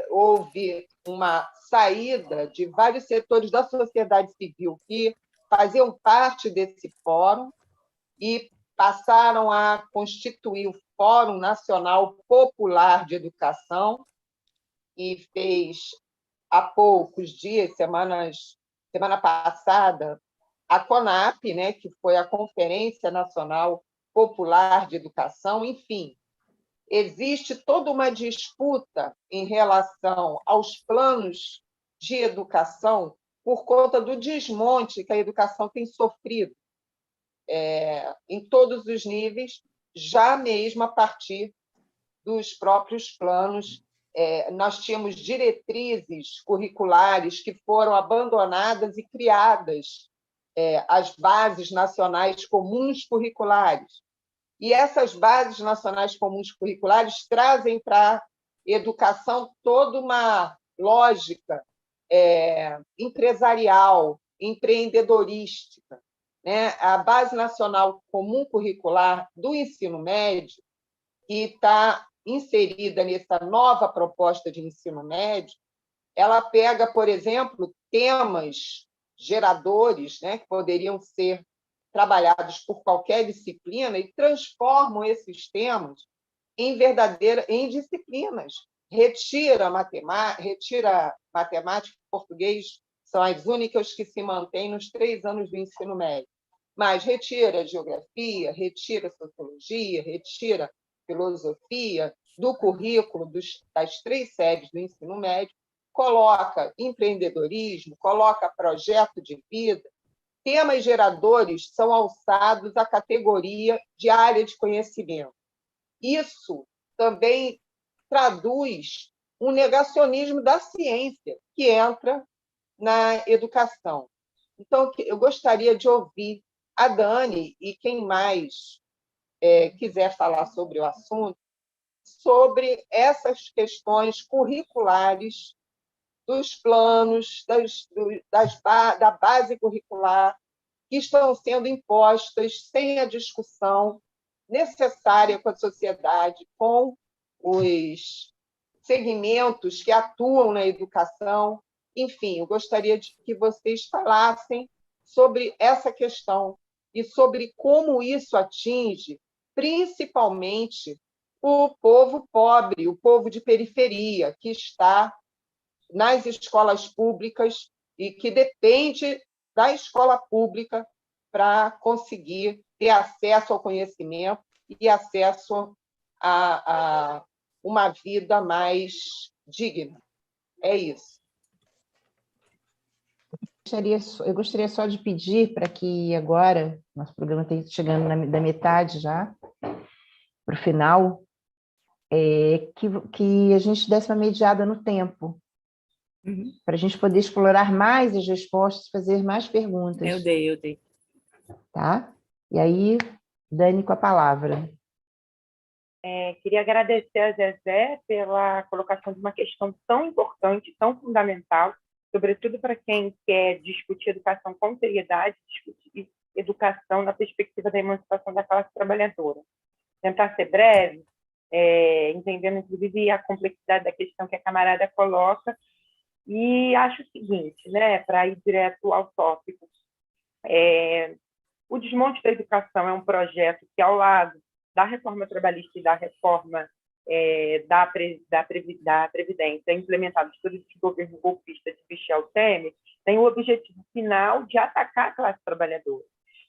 houve uma saída de vários setores da sociedade civil que faziam parte desse fórum e passaram a constituir o Fórum Nacional Popular de Educação, e fez, há poucos dias, semana passada, a CONAP, né, que foi a Conferência Nacional Popular de Educação. Enfim, existe toda uma disputa em relação aos planos de educação por conta do desmonte que a educação tem sofrido em todos os níveis, já mesmo a partir dos próprios planos. Nós tínhamos diretrizes curriculares que foram abandonadas e criadas as bases nacionais comuns curriculares. E essas bases nacionais comuns curriculares trazem para a educação toda uma lógica empresarial, empreendedorística, né? A Base Nacional Comum Curricular do Ensino Médio, que está inserida nessa nova proposta de ensino médio, ela pega, por exemplo, temas geradores, né, que poderiam ser trabalhados por qualquer disciplina e transformam esses temas em disciplinas. Retira matemática e português, são as únicas que se mantêm nos 3 anos do ensino médio, mas retira geografia, retira sociologia, retira filosofia do currículo das 3 séries do ensino médio, coloca empreendedorismo, coloca projeto de vida. Temas geradores são alçados à categoria de área de conhecimento. Isso também traduz um negacionismo da ciência que entra na educação. Então, eu gostaria de ouvir a Dani e quem mais quiser falar sobre o assunto, sobre essas questões curriculares dos planos, da base curricular, que estão sendo impostas sem a discussão necessária com a sociedade, com os segmentos que atuam na educação. Enfim, eu gostaria de que vocês falassem sobre essa questão e sobre como isso atinge principalmente o povo pobre, o povo de periferia, que está nas escolas públicas e que depende da escola pública para conseguir ter acesso ao conhecimento e acesso a uma vida mais digna. É isso. Eu gostaria só de pedir para que agora, nosso programa está chegando da metade já, para o final, que a gente desse uma mediada no tempo, para a gente poder explorar mais as respostas, fazer mais perguntas. Eu dei. Tá? E aí, Dani, com a palavra. Queria agradecer a Zezé pela colocação de uma questão tão importante, tão fundamental, sobretudo para quem quer discutir educação com seriedade, discutir educação na perspectiva da emancipação da classe trabalhadora. Tentar ser breve, entendendo, inclusive, a complexidade da questão que a camarada coloca, e acho o seguinte, né, para ir direto ao tópico, o Desmonte da Educação é um projeto que, ao lado da reforma trabalhista e da reforma da Previdência, implementados pelo governo golpista de Michel Temer, tem o objetivo final de atacar a classe trabalhadora.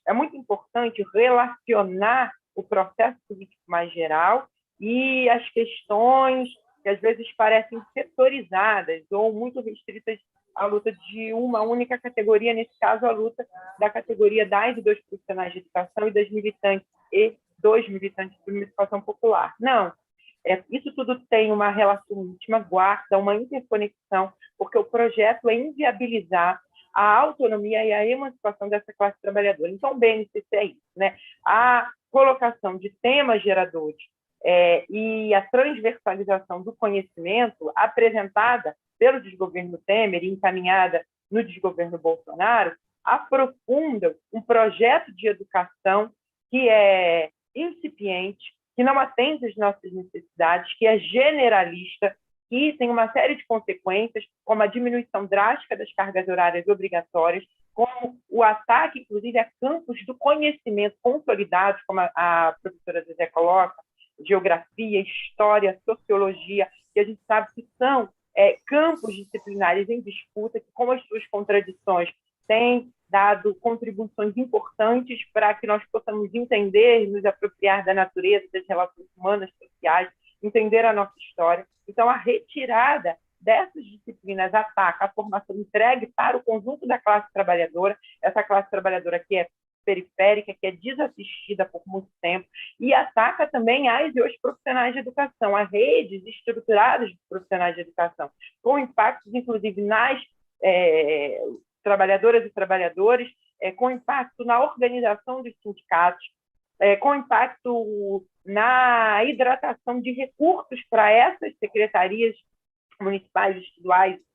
É muito importante relacionar o processo político mais geral e as questões que, às vezes, parecem setorizadas ou muito restritas à luta de uma única categoria, nesse caso, a luta da categoria das e dos profissionais de educação e das militantes e dos militantes de emancipação popular. Não, isso tudo tem uma relação íntima, guarda uma interconexão, porque o projeto é inviabilizar a autonomia e a emancipação dessa classe trabalhadora. Então, o BNCC é isso, né? A colocação de temas geradores e a transversalização do conhecimento apresentada pelo desgoverno Temer e encaminhada no desgoverno Bolsonaro aprofundam um projeto de educação que é incipiente, que não atende às nossas necessidades, que é generalista, que tem uma série de consequências, como a diminuição drástica das cargas horárias obrigatórias, como o ataque, inclusive, a campos do conhecimento consolidados, como a professora Zezé coloca, geografia, história, sociologia, que a gente sabe que são campos disciplinares em disputa, que, com as suas contradições, têm dado contribuições importantes para que nós possamos entender e nos apropriar da natureza, das relações humanas, sociais, entender a nossa história. Então, a retirada dessas disciplinas ataca a formação entregue para o conjunto da classe trabalhadora, essa classe trabalhadora que é periférica, que é desassistida por muito tempo, e ataca também as e os profissionais de educação, as redes estruturadas de profissionais de educação, com impactos, inclusive, nas trabalhadoras e trabalhadores, com impacto na organização dos sindicatos, com impacto na hidratação de recursos para essas secretarias municipais,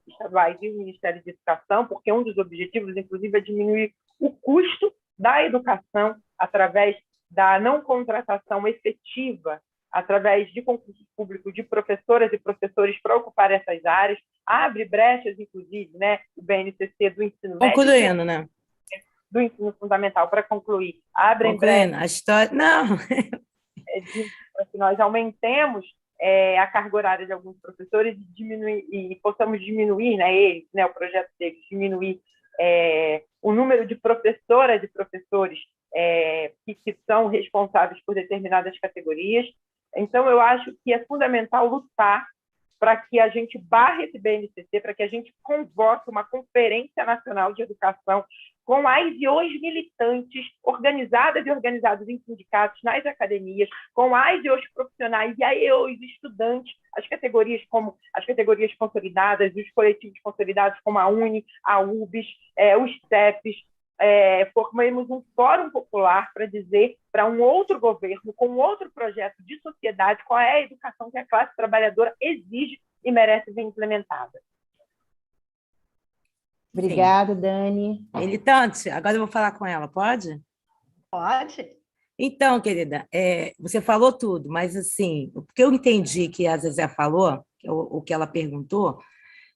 estaduais e o Ministério da Educação, porque um dos objetivos, inclusive, é diminuir o custo da educação através da não contratação efetiva, através de concurso público de professoras e professores para ocupar essas áreas, abre brechas, inclusive, né, o BNCC do ensino médio, concluindo, né? Do ensino fundamental, para concluir, abre brechas. A história... Não! Para que nós aumentemos a carga horária de alguns professores e possamos diminuir, né, eles, né, o projeto deles, diminuir o número de professoras e professores que são responsáveis por determinadas categorias. Então, eu acho que é fundamental lutar para que a gente barre esse BNCC, para que a gente convoque uma Conferência Nacional de Educação com as e os militantes organizadas e organizados em sindicatos, nas academias, com as e os profissionais e aí os estudantes, as categorias como as categorias consolidadas, os coletivos consolidados como a UNE, a UBS, os CEPs, formemos um fórum popular para dizer para um outro governo, com outro projeto de sociedade, qual é a educação que a classe trabalhadora exige e merece ver implementada. Obrigada, Dani. Militante, agora eu vou falar com ela, pode? Pode. Então, querida, você falou tudo, mas assim, o que eu entendi que a Zezé falou, o que ela perguntou,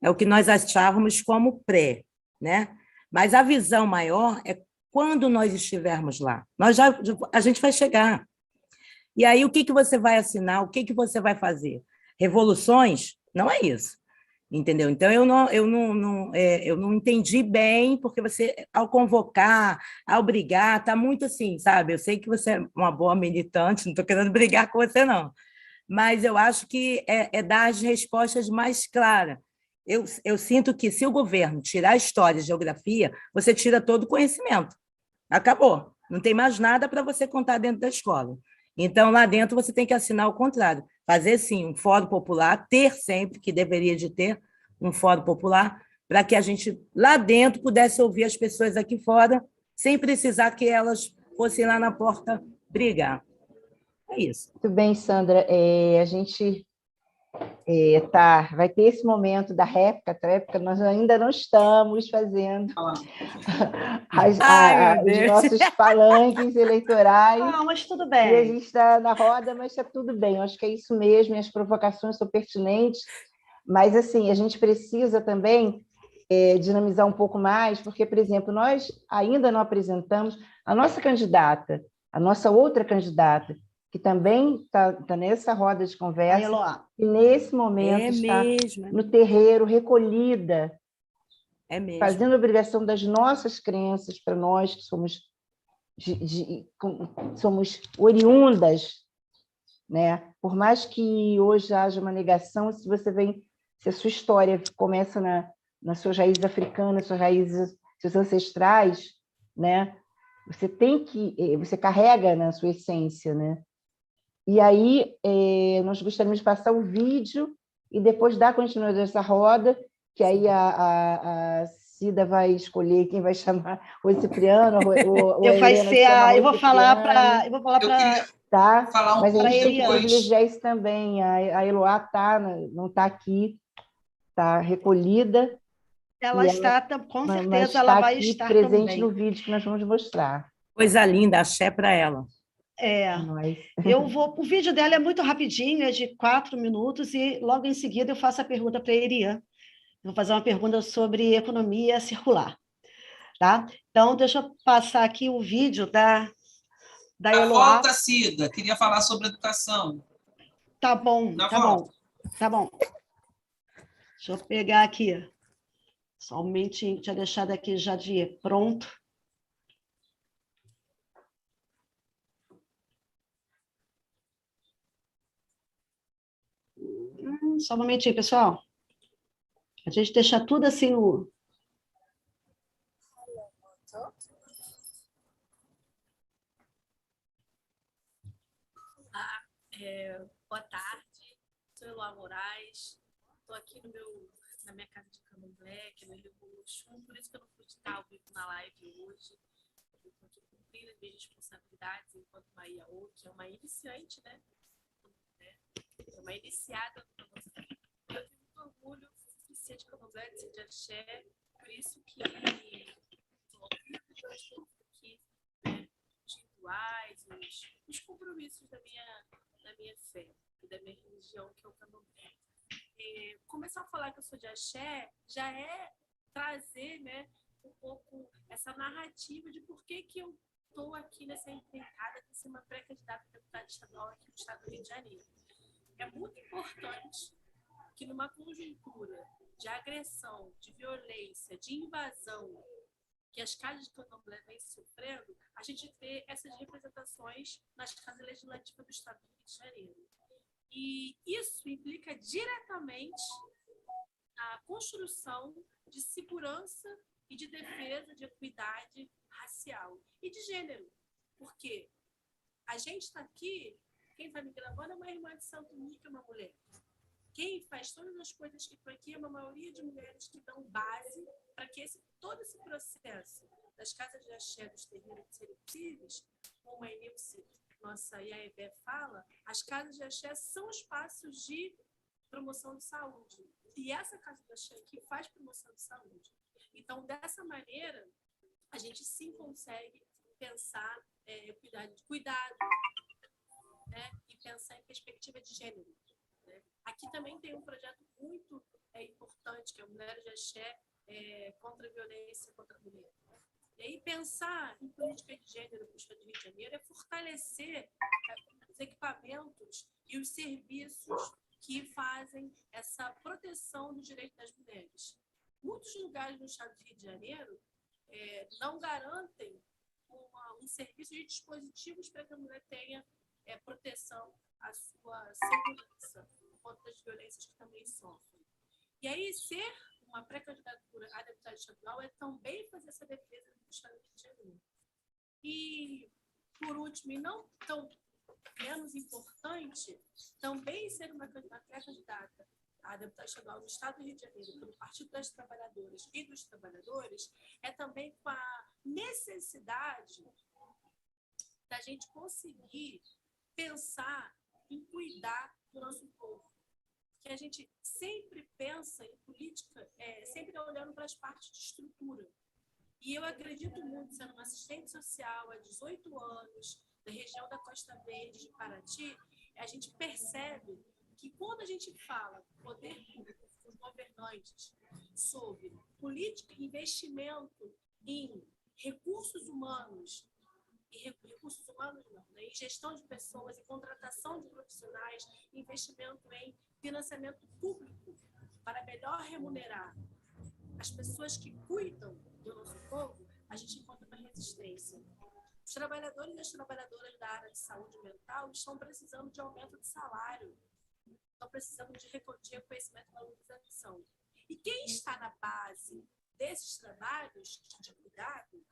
é o que nós achávamos como pré, né? Mas a visão maior é quando nós estivermos lá. A gente vai chegar. E aí, o que você vai assinar? O que você vai fazer? Revoluções? Não é isso. Entendeu? Então, eu não entendi bem, porque você, ao convocar, ao brigar, está muito assim, sabe? Eu sei que você é uma boa militante, não estou querendo brigar com você, não. Mas eu acho que é dar as respostas mais claras. Eu sinto que, se o governo tirar história e geografia, você tira todo o conhecimento. Acabou. Não tem mais nada para você contar dentro da escola. Então, lá dentro, você tem que assinar o contrário. Fazer, sim, um fórum popular, ter sempre, que deveria de ter um fórum popular, para que a gente, lá dentro, pudesse ouvir as pessoas aqui fora, sem precisar que elas fossem lá na porta brigar. É isso. Muito bem, Sandra. A gente vai ter esse momento da réplica, nós ainda não estamos fazendo os nossos palanques eleitorais. Não, mas tudo E a bem. gente está na roda, mas está tudo bem. Eu acho que é isso mesmo, e as provocações são pertinentes, mas assim, a gente precisa também dinamizar um pouco mais, porque, por exemplo, nós ainda não apresentamos a nossa candidata, a nossa outra candidata, que também está nessa roda de conversa, e nesse momento está no terreiro, recolhida, fazendo a obrigação das nossas crenças para nós, que somos oriundas, né? Por mais que hoje haja uma negação, se a sua história começa nas suas raízes africanas, suas raízes, seus ancestrais, né? Você carrega na sua essência, né? E aí, nós gostaríamos de passar o vídeo e depois dar continuidade a essa roda, que aí a Cida vai escolher quem vai chamar o Cipriano, ou a Helena eu vou falar para... Tá? Falar um mas a gente tem que depois. privilegiar isso também. A Eloá não está aqui, está recolhida. Ela está, com certeza, mas ela vai aqui estar presente também. no vídeo que nós vamos mostrar. Coisa linda, axé para ela. O vídeo dela é muito rapidinho, é de 4 minutos, e logo em seguida eu faço a pergunta para a Erian. Vou fazer uma pergunta sobre economia circular. Tá? Então, deixa eu passar aqui o vídeo da Eloá. Volta, Cida. Queria falar sobre educação. Tá bom. Deixa eu pegar aqui. Somente tinha deixado aqui já de pronto. Só um momentinho, pessoal. A gente deixa tudo assim no... Boa tarde, sou Eloá Moraes, estou aqui na minha casa de Candomblé, que é no Rio Xum, por isso que eu não pude estar ao vivo na live hoje. Eu estou aqui cumprindo as minhas responsabilidades enquanto Maia O, que é uma iniciante, né? É uma iniciada no Candomblé. Eu tenho muito orgulho de ser de Candomblé, de ser de axé, por isso que estou aqui, né, os rituais, os compromissos da minha fé e da minha religião, que é o Candomblé. Começar a falar que eu sou de axé já é trazer, né, um pouco essa narrativa de por que eu estou aqui nessa empreitada de ser uma pré-candidata a deputada estadual aqui no estado do Rio de Janeiro. É muito importante que, numa conjuntura de agressão, de violência, de invasão que as casas de Candomblé vêm sofrendo, a gente vê essas representações nas casas legislativas do estado do Rio de Janeiro. E isso implica diretamente a construção de segurança e de defesa de equidade racial e de gênero. Porque a gente está aqui, quem está me gravando é uma irmã de Santo Mica, uma mulher. Quem faz todas as coisas que estão aqui é uma maioria de mulheres que dão base para que todo esse processo das casas de axé, dos terreiros de serem possíveis, como a Enilce, nossa IAEB, fala, as casas de axé são espaços de promoção de saúde. E essa casa de axé aqui faz promoção de saúde. Então, dessa maneira, a gente sim consegue pensar cuidado, né? E pensar em perspectiva de gênero. Né? Aqui também tem um projeto muito importante, que é o Mulheres de Axé contra a Violência contra a Mulher. E aí pensar em política de gênero no estado do Rio de Janeiro é fortalecer os equipamentos e os serviços que fazem essa proteção do direito das mulheres. Muitos lugares no estado do Rio de Janeiro não garantem um serviço de dispositivos para que a mulher tenha proteção à sua segurança contra as violências que também sofrem. E aí, ser uma pré-candidatura a deputada estadual é também fazer essa defesa do Estado do Rio de Janeiro. E, por último, e não tão menos importante, também ser uma pré-candidata a deputada estadual do Estado do Rio de Janeiro pelo Partido das Trabalhadoras e dos Trabalhadores é também com a necessidade da gente conseguir pensar em cuidar do nosso povo. Que a gente sempre pensa em política, sempre olhando para as partes de estrutura. E eu acredito muito, sendo uma assistente social há 18 anos, da região da Costa Verde, de Paraty, a gente percebe que quando a gente fala poder público, os governantes, sobre política e investimento em recursos humanos, não, né? Em gestão de pessoas, em contratação de profissionais, investimento em financiamento público para melhor remunerar as pessoas que cuidam do nosso povo, a gente encontra uma resistência. Os trabalhadores e as trabalhadoras da área de saúde mental estão precisando de aumento de salário, estão precisando de reconhecimento e valorização. E quem está na base desses trabalhos de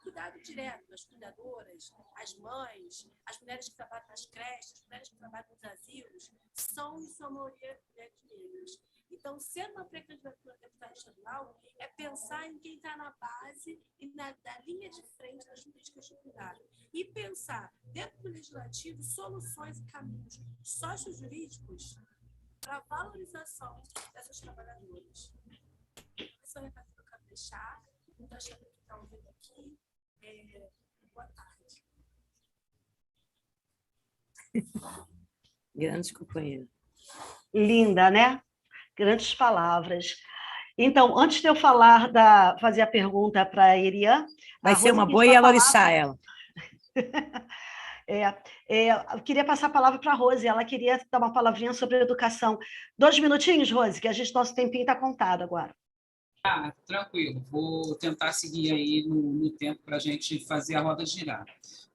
cuidado direto, as cuidadoras, as mães, as mulheres que trabalham nas creches, as mulheres que trabalham nos asilos, são, em sua maioria, mulheres negras. Então, ser uma pré-candidatura a deputada estadual é pensar em quem está na base e na linha de frente das políticas de cuidado. E pensar, dentro do legislativo, soluções e caminhos sociojurídicos para a valorização dessas trabalhadoras. Esse é o recado que eu quero deixar. Estou achando que está ouvindo aqui. Boa tarde. Grande companheira. Linda, né? Grandes palavras. Então, antes de eu fazer a pergunta para a Erian... Vai ser uma boa Ialorixá, ela. Eu queria passar a palavra para a Rose, ela queria dar uma palavrinha sobre educação. 2 minutinhos, Rose, que nosso tempinho está contado agora. Tranquilo, vou tentar seguir aí no tempo para a gente fazer a roda girar.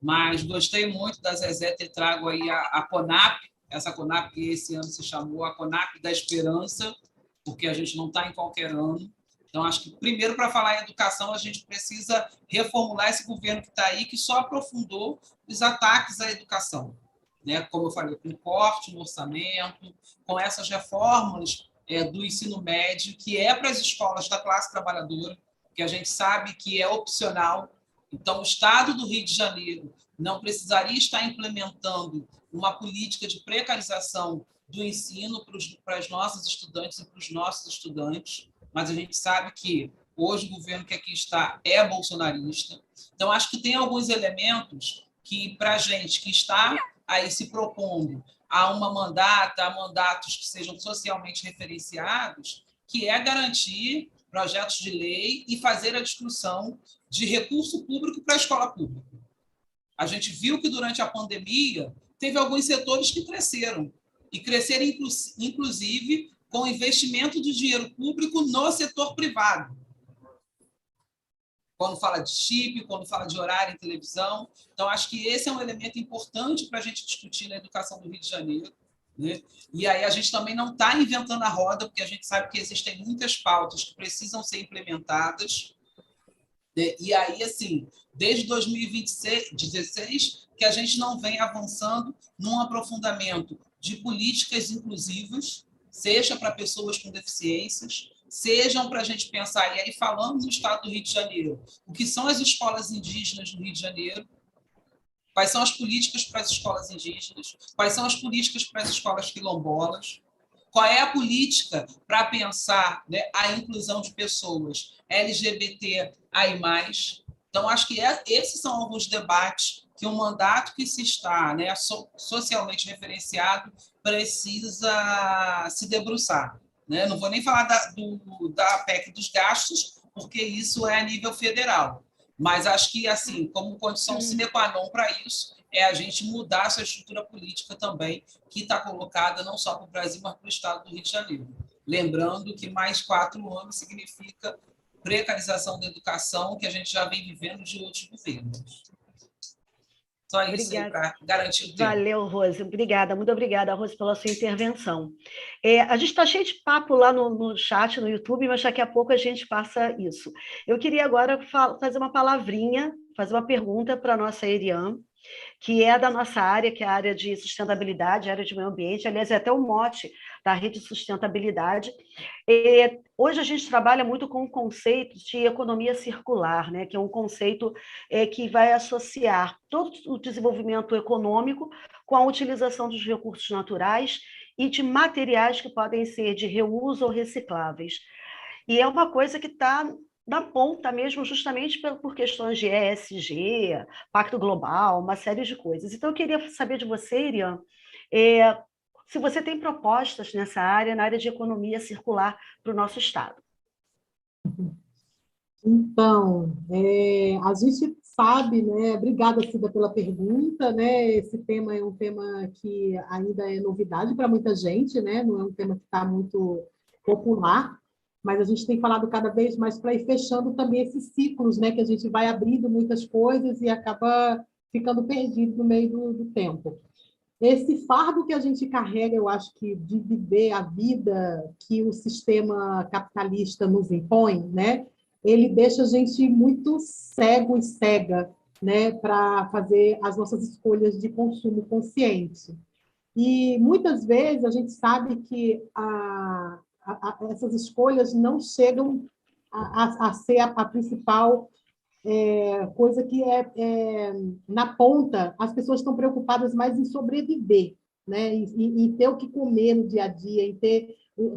Mas gostei muito da Zezé ter trago aí a CONAP, essa CONAP que esse ano se chamou a CONAP da Esperança, porque a gente não está em qualquer ano. Então, acho que, primeiro, para falar em educação, a gente precisa reformular esse governo que está aí, que só aprofundou os ataques à educação, né? Como eu falei, com corte no orçamento, com essas reformas do ensino médio, que é para as escolas da classe trabalhadora, que a gente sabe que é opcional. Então, o Estado do Rio de Janeiro não precisaria estar implementando uma política de precarização do ensino para as nossas estudantes e para os nossos estudantes, mas a gente sabe que hoje o governo que aqui está é bolsonarista. Então, acho que tem alguns elementos que, para a gente que está aí se propondo a mandatos que sejam socialmente referenciados, que é garantir projetos de lei e fazer a discussão de recurso público para a escola pública. A gente viu que, durante a pandemia, teve alguns setores que cresceram, e cresceram, inclusive, com investimento de dinheiro público no setor privado. Quando fala de chip, quando fala de horário em televisão. Então, acho que esse é um elemento importante para a gente discutir na educação do Rio de Janeiro, né? E aí a gente também não está inventando a roda, porque a gente sabe que existem muitas pautas que precisam ser implementadas. E aí, assim, desde 2016, que a gente não vem avançando num aprofundamento de políticas inclusivas, seja para pessoas com deficiências, sejam para a gente pensar, e aí falando no estado do Rio de Janeiro, o que são as escolas indígenas no Rio de Janeiro, quais são as políticas para as escolas indígenas, quais são as políticas para as escolas quilombolas, qual é a política para pensar, né, a inclusão de pessoas LGBTI+. Então, acho que esses são alguns debates que um mandato que se está, né, socialmente referenciado precisa se debruçar, né? Não vou nem falar da PEC dos gastos, porque isso é a nível federal. Mas acho que, assim, como condição sine qua non para isso, é a gente mudar essa estrutura política também, que está colocada não só para o Brasil, mas para o estado do Rio de Janeiro. Lembrando que mais 4 anos significa precarização da educação, que a gente já vem vivendo de outros governos. Só isso aí para garantir o tempo. Valeu, Rose. Obrigada, muito obrigada, Rose, pela sua intervenção. A gente está cheio de papo lá no chat, no YouTube, mas daqui a pouco a gente passa isso. Eu queria agora fazer uma palavrinha, fazer uma pergunta para a nossa Erian, que é da nossa área, que é a área de sustentabilidade, a área de meio ambiente, aliás, é até o mote da rede de sustentabilidade. Hoje a gente trabalha muito com o conceito de economia circular, né, que é um conceito que vai associar todo o desenvolvimento econômico com a utilização dos recursos naturais e de materiais que podem ser de reuso ou recicláveis. E é uma coisa que está na ponta mesmo, justamente por questões de ESG, Pacto Global, uma série de coisas. Então, eu queria saber de você, Irian, se você tem propostas nessa área, na área de economia circular para o nosso Estado. Então, a gente sabe, né? Obrigada, Cida, pela pergunta, né? Esse tema é um tema que ainda é novidade para muita gente, né? Não é um tema que está muito popular, mas a gente tem falado cada vez mais para ir fechando também esses ciclos, né? Que a gente vai abrindo muitas coisas e acaba ficando perdido no meio do tempo. Esse fardo que a gente carrega, eu acho que de viver a vida que o sistema capitalista nos impõe, né? Ele deixa a gente muito cego e cega, né? Para fazer as nossas escolhas de consumo consciente. E muitas vezes a gente sabe que essas escolhas não chegam a ser a principal coisa que na ponta, as pessoas estão preocupadas mais em sobreviver, né? Em ter o que comer no dia a dia,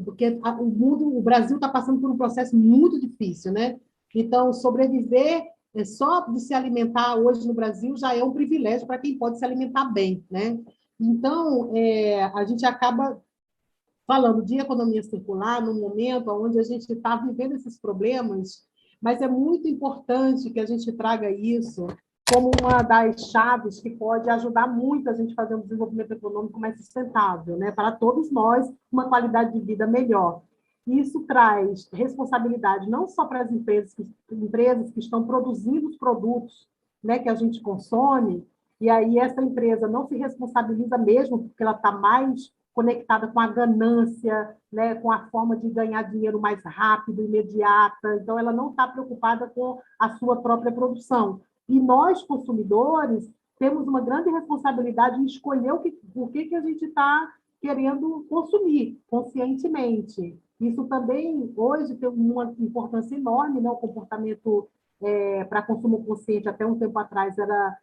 porque o Brasil está passando por um processo muito difícil, né? Então, sobreviver só de se alimentar hoje no Brasil já é um privilégio para quem pode se alimentar bem, né? Então, a gente acaba falando de economia circular num momento onde a gente está vivendo esses problemas, mas é muito importante que a gente traga isso como uma das chaves que pode ajudar muito a gente a fazer um desenvolvimento econômico mais sustentável, né? Para todos nós, uma qualidade de vida melhor. Isso traz responsabilidade não só para as empresas que estão produzindo os produtos, né, que a gente consome, e aí essa empresa não se responsabiliza mesmo, porque ela está mais conectada com a ganância, né, com a forma de ganhar dinheiro mais rápido, imediata. Então, ela não está preocupada com a sua própria produção. E nós, consumidores, temos uma grande responsabilidade em escolher o que a gente está querendo consumir conscientemente. Isso também, hoje, tem uma importância enorme, né? O comportamento para consumo consciente, até um tempo atrás, era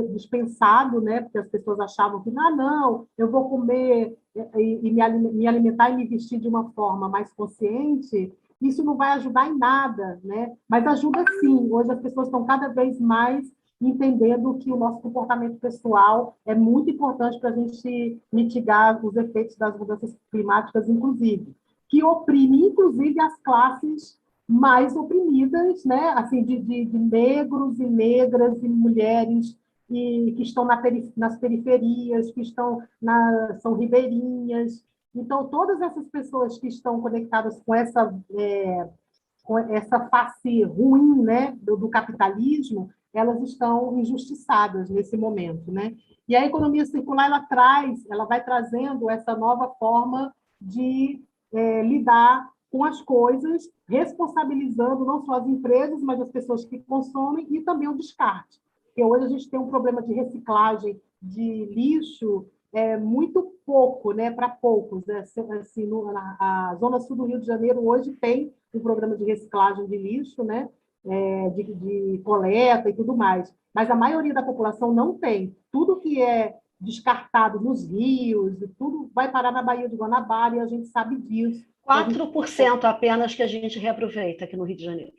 dispensado, né? Porque as pessoas achavam que, não, eu vou comer e me alimentar e me vestir de uma forma mais consciente, isso não vai ajudar em nada, né? Mas ajuda sim. Hoje as pessoas estão cada vez mais entendendo que o nosso comportamento pessoal é muito importante para a gente mitigar os efeitos das mudanças climáticas, inclusive, que oprime, inclusive, as classes mais oprimidas, né? Assim, de negros e negras e mulheres que estão nas periferias, que são ribeirinhas. Então, todas essas pessoas que estão conectadas com essa face ruim, né, do capitalismo, elas estão injustiçadas nesse momento, né? E a economia circular ela vai trazendo essa nova forma de lidar com as coisas, responsabilizando não só as empresas, mas as pessoas que consomem e também o descarte. Porque hoje a gente tem um problema de reciclagem de lixo muito pouco, né, para poucos. Assim, a Zona Sul do Rio de Janeiro hoje tem um programa de reciclagem de lixo, né, de coleta e tudo mais, mas a maioria da população não tem. Tudo que é descartado nos rios, tudo vai parar na Baía de Guanabara, e a gente sabe disso. 4% apenas que a gente reaproveita aqui no Rio de Janeiro.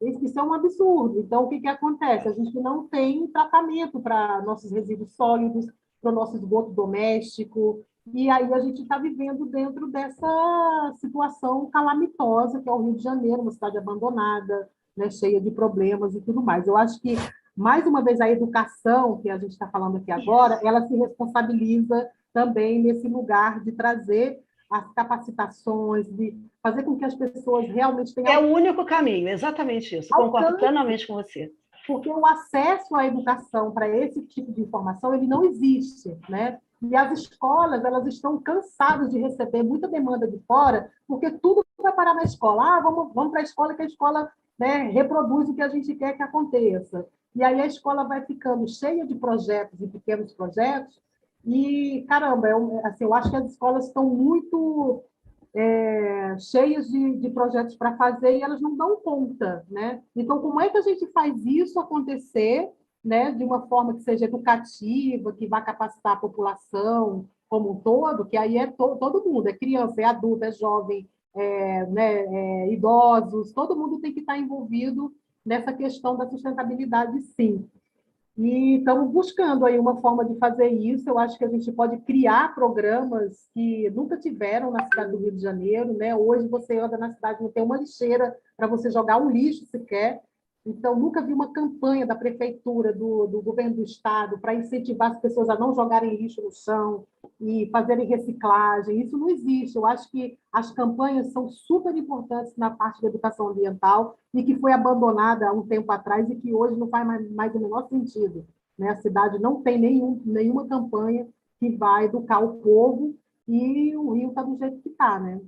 Isso é um absurdo. Então, o que acontece? A gente não tem tratamento para nossos resíduos sólidos, para o nosso esgoto doméstico, e aí a gente está vivendo dentro dessa situação calamitosa, que é o Rio de Janeiro, uma cidade abandonada, né, cheia de problemas e tudo mais. Eu acho que, mais uma vez, a educação, que a gente está falando aqui agora, ela se responsabiliza também nesse lugar de trazer as capacitações, de fazer com que as pessoas realmente tenham... É o único caminho, exatamente isso. Concordo plenamente com você. porque o acesso à educação para esse tipo de informação ele não existe, né? E as escolas elas estão cansadas de receber muita demanda de fora, porque tudo vai parar na escola. Ah, vamos para a escola, que a escola, né, reproduz o que a gente quer que aconteça. E aí a escola vai ficando cheia de projetos e pequenos projetos, e, caramba, assim, eu acho que as escolas estão muito cheias de projetos para fazer e elas não dão conta, né? Então, como é que a gente faz isso acontecer, né, de uma forma que seja educativa, que vá capacitar a população como um todo, que aí é todo mundo, é criança, é adulto, é jovem, idosos, todo mundo tem que estar envolvido nessa questão da sustentabilidade, sim. E estamos buscando aí uma forma de fazer isso. Eu acho que a gente pode criar programas que nunca tiveram na cidade do Rio de Janeiro, né? Hoje você anda na cidade, não tem uma lixeira para você jogar um lixo sequer. Então, nunca vi uma campanha da prefeitura, do governo do estado, para incentivar as pessoas a não jogarem lixo no chão e fazerem reciclagem. Isso não existe. Eu acho que as campanhas são super importantes na parte da educação ambiental e que foi abandonada há um tempo atrás e que hoje não faz mais o menor sentido, né? A cidade não tem nenhuma campanha que vai educar o povo e o Rio está do jeito que está, né?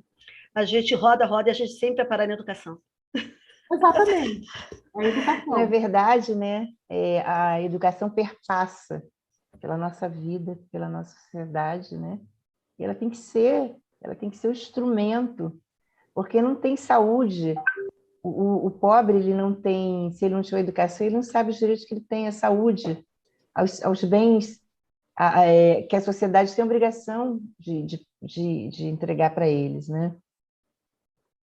A gente roda e a gente sempre vai parar na educação. Exatamente. A educação. Na verdade, né, a educação perpassa pela nossa vida, pela nossa sociedade, né? E ela tem que ser o instrumento, porque não tem saúde. O pobre, ele não tem, se ele não tiver educação, ele não sabe os direitos que ele tem à saúde, aos bens que a sociedade tem a obrigação de entregar para eles, né?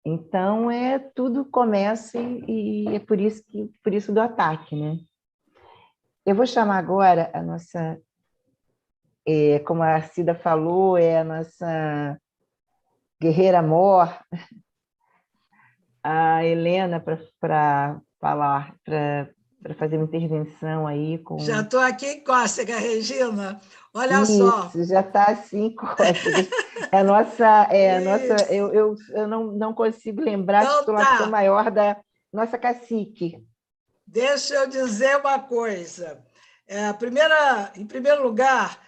Então, tudo começa e é por isso do ataque, né? Eu vou chamar agora a nossa, como a Cida falou, a nossa guerreira mor, a Helena, para falar, para fazer uma intervenção aí com... Já estou aqui em cócega, Regina. Olha Isso, só. já está assim, cócegas. Eu não consigo lembrar a titulação maior da nossa cacique. Deixa eu dizer uma coisa. Em primeiro lugar,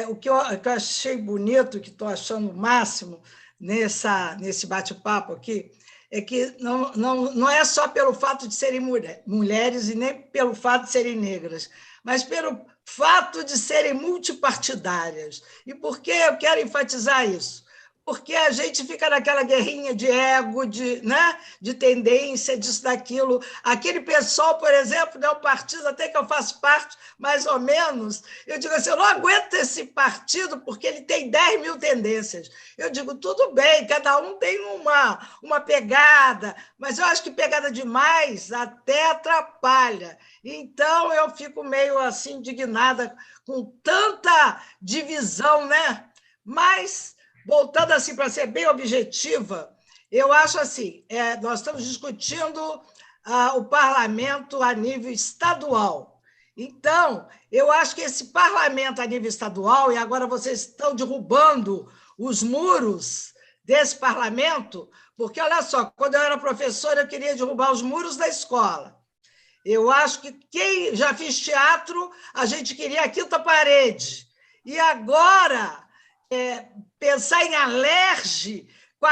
o que eu achei bonito, que estou achando o máximo nesse bate-papo aqui, é que não é só pelo fato de serem mulheres e nem pelo fato de serem negras, mas pelo fato de serem multipartidárias. E por que eu quero enfatizar isso? Porque a gente fica naquela guerrinha de ego, de tendência, disso, daquilo. Aquele pessoal, por exemplo, é um partido até que eu faço parte, mais ou menos, eu digo assim, eu não aguento esse partido porque ele tem 10 mil tendências. Eu digo, tudo bem, cada um tem uma pegada, mas eu acho que pegada demais até atrapalha. Então, eu fico meio assim indignada com tanta divisão, né? Mas... voltando assim para ser bem objetiva, eu acho assim, nós estamos discutindo o parlamento a nível estadual. Então, eu acho que esse parlamento a nível estadual, e agora vocês estão derrubando os muros desse parlamento, porque, olha só, quando eu era professora, eu queria derrubar os muros da escola. Eu acho que quem já fez teatro, a gente queria a quinta parede. E agora... pensar em alerge com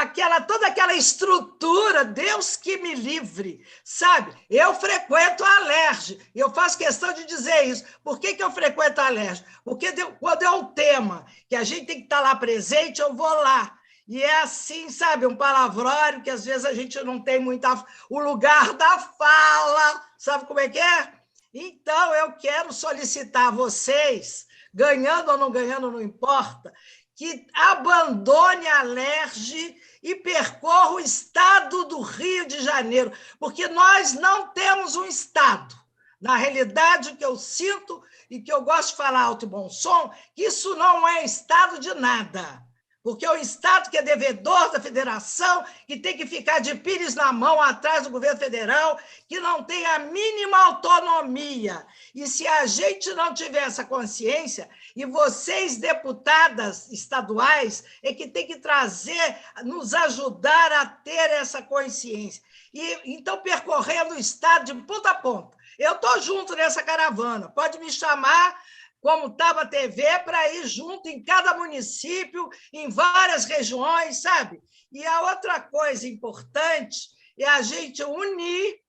toda aquela estrutura, Deus que me livre, sabe? Eu frequento a alerge, eu faço questão de dizer isso. Por que eu frequento a alerge? Porque quando é um tema que a gente tem que estar lá presente, eu vou lá. E é assim, sabe, um palavrório que às vezes a gente não tem muito o lugar da fala, sabe como é que é? Então, eu quero solicitar a vocês, ganhando ou não ganhando, não importa, que abandone a alerge e percorra o estado do Rio de Janeiro, porque nós não temos um estado. Na realidade, o que eu sinto e que eu gosto de falar alto e bom som, que isso não é estado de nada, porque é um estado que é devedor da federação, que tem que ficar de pires na mão atrás do governo federal, que não tem a mínima autonomia. E se a gente não tiver essa consciência, e vocês, deputadas estaduais, é que tem que trazer, nos ajudar a ter essa consciência. E, então, percorrendo o estado de ponta a ponta, Eu estou junto nessa caravana. Pode me chamar, como Taba TV, para ir junto em cada município, em várias regiões, sabe? E a outra coisa importante é a gente unir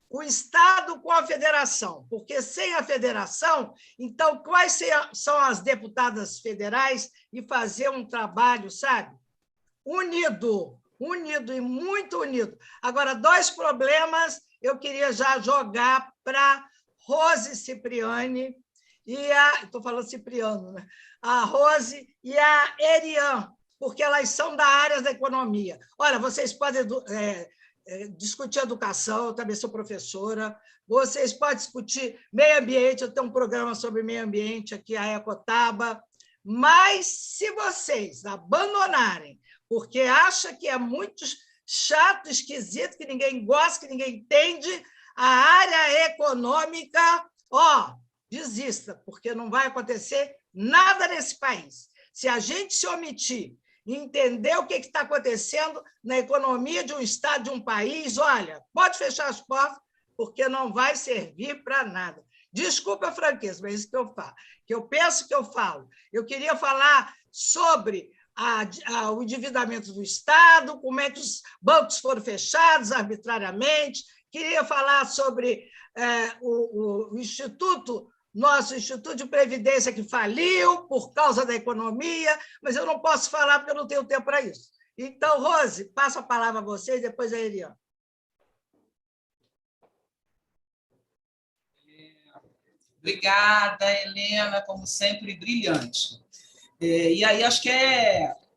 o Estado com a federação, porque sem a federação, então, quais são as deputadas federais e fazer um trabalho, sabe? Unido e muito unido. Agora, 2 problemas eu queria já jogar para Rose Cipriani estou falando Cipriano, né? A Rose e a Erian, porque elas são da área da economia. Olha, vocês podem discutir educação, eu também sou professora, vocês podem discutir meio ambiente, eu tenho um programa sobre meio ambiente aqui, a Ecotaba, mas se vocês abandonarem, porque acham que é muito chato, esquisito, que ninguém gosta, que ninguém entende, a área econômica, desista, porque não vai acontecer nada nesse país. Se a gente se omitir e entender o que está acontecendo na economia de um Estado, de um país, olha, pode fechar as portas, porque não vai servir para nada. Desculpa a franqueza, mas é isso que eu falo, que eu penso que eu falo. Eu queria falar sobre o endividamento do Estado, como é que os bancos foram fechados arbitrariamente, queria falar sobre o nosso Instituto de Previdência que faliu por causa da economia, mas eu não posso falar porque eu não tenho tempo para isso. Então, Rose, passo a palavra a você e depois a Eliane. Obrigada, Helena, como sempre, brilhante. E aí, acho que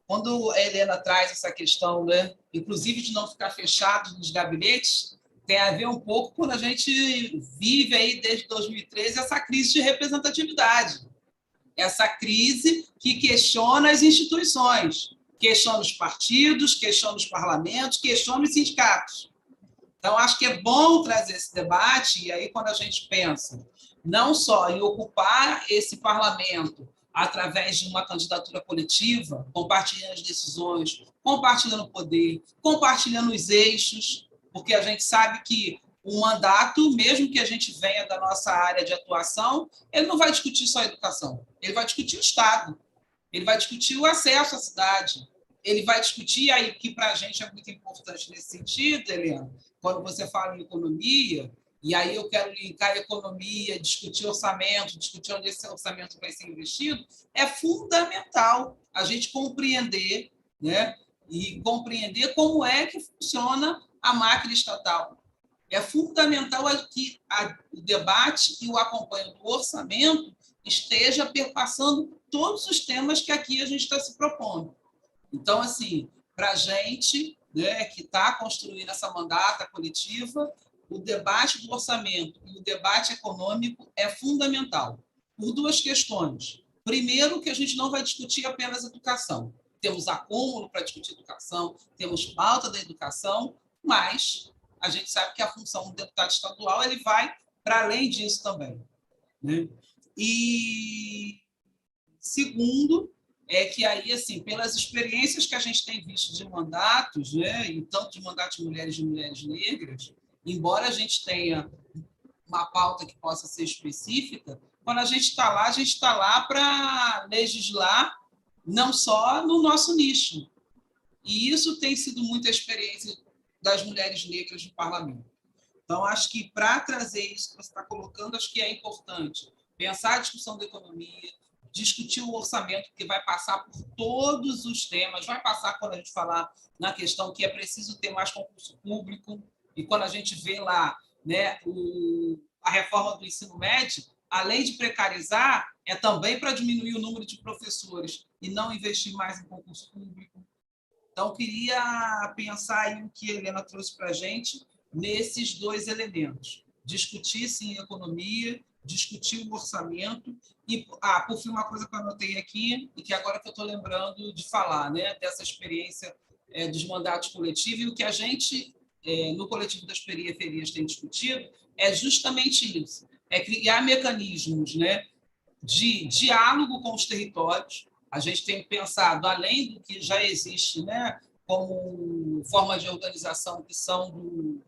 quando a Helena traz essa questão, né, inclusive de não ficar fechado nos gabinetes, tem a ver um pouco quando a gente vive aí desde 2013 essa crise de representatividade, essa crise que questiona as instituições, questiona os partidos, questiona os parlamentos, questiona os sindicatos. Então, acho que é bom trazer esse debate, e aí quando a gente pensa não só em ocupar esse parlamento através de uma candidatura coletiva, compartilhando as decisões, compartilhando o poder, compartilhando os eixos, porque a gente sabe que o mandato, mesmo que a gente venha da nossa área de atuação, ele não vai discutir só a educação, ele vai discutir o Estado, ele vai discutir o acesso à cidade, ele vai discutir, aí que para a gente é muito importante nesse sentido, Helena, quando você fala em economia, e aí eu quero linkar a economia, discutir orçamento, discutir onde esse orçamento vai ser investido, é fundamental a gente compreender, né, e compreender como é que funciona a máquina estatal. É fundamental que o debate e o acompanhamento do orçamento esteja perpassando todos os temas que aqui a gente está se propondo. Então, assim, para a gente, né, que está construindo essa mandata coletiva, o debate do orçamento e o debate econômico é fundamental, por 2 questões. Primeiro, que a gente não vai discutir apenas educação. Temos acúmulo para discutir educação, temos pauta da educação, mas a gente sabe que a função do deputado estadual ele vai para além disso também, né? E segundo, é que aí, assim, pelas experiências que a gente tem visto de mandatos, né, e tanto de mandatos de mulheres negras, embora a gente tenha uma pauta que possa ser específica, quando a gente está lá para legislar não só no nosso nicho. E isso tem sido muita experiência das mulheres negras no parlamento. Então, acho que para trazer isso que você está colocando, acho que é importante pensar a discussão da economia, discutir o orçamento, que vai passar por todos os temas, vai passar quando a gente falar na questão que é preciso ter mais concurso público, e quando a gente vê lá, né, a reforma do ensino médio, além de precarizar, é também para diminuir o número de professores e não investir mais em concurso público. Então, queria pensar em o que a Helena trouxe para a gente nesses 2 elementos. Discutir, sim, a economia, discutir o orçamento e, por fim, uma coisa que eu anotei aqui e que agora que eu estou lembrando de falar, né, dessa experiência dos mandatos coletivos, e o que a gente, no Coletivo das Periferias, tem discutido é justamente isso, é criar mecanismos, né, de diálogo com os territórios. A gente tem pensado, além do que já existe, né, como forma de organização, que são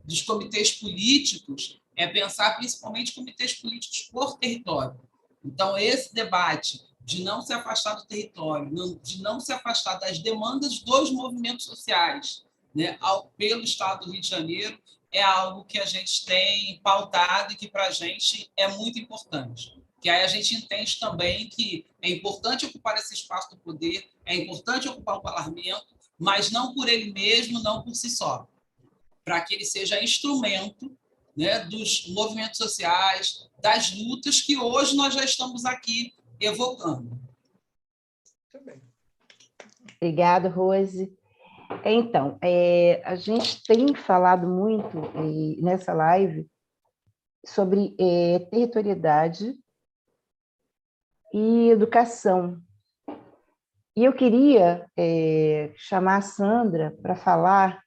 dos comitês políticos é pensar principalmente comitês políticos por território. Então, esse debate de não se afastar do território, de não se afastar das demandas dos movimentos sociais, né, pelo Estado do Rio de Janeiro, é algo que a gente tem pautado e que, para a gente, é muito importante. Que aí a gente entende também que é importante ocupar esse espaço do poder, é importante ocupar o parlamento, mas não por ele mesmo, não por si só, para que ele seja instrumento, né, dos movimentos sociais, das lutas que hoje nós já estamos aqui evocando. Muito bem. Obrigada, Rose. Então, a gente tem falado muito nessa live sobre territorialidade e educação. E eu queria chamar a Sandra para falar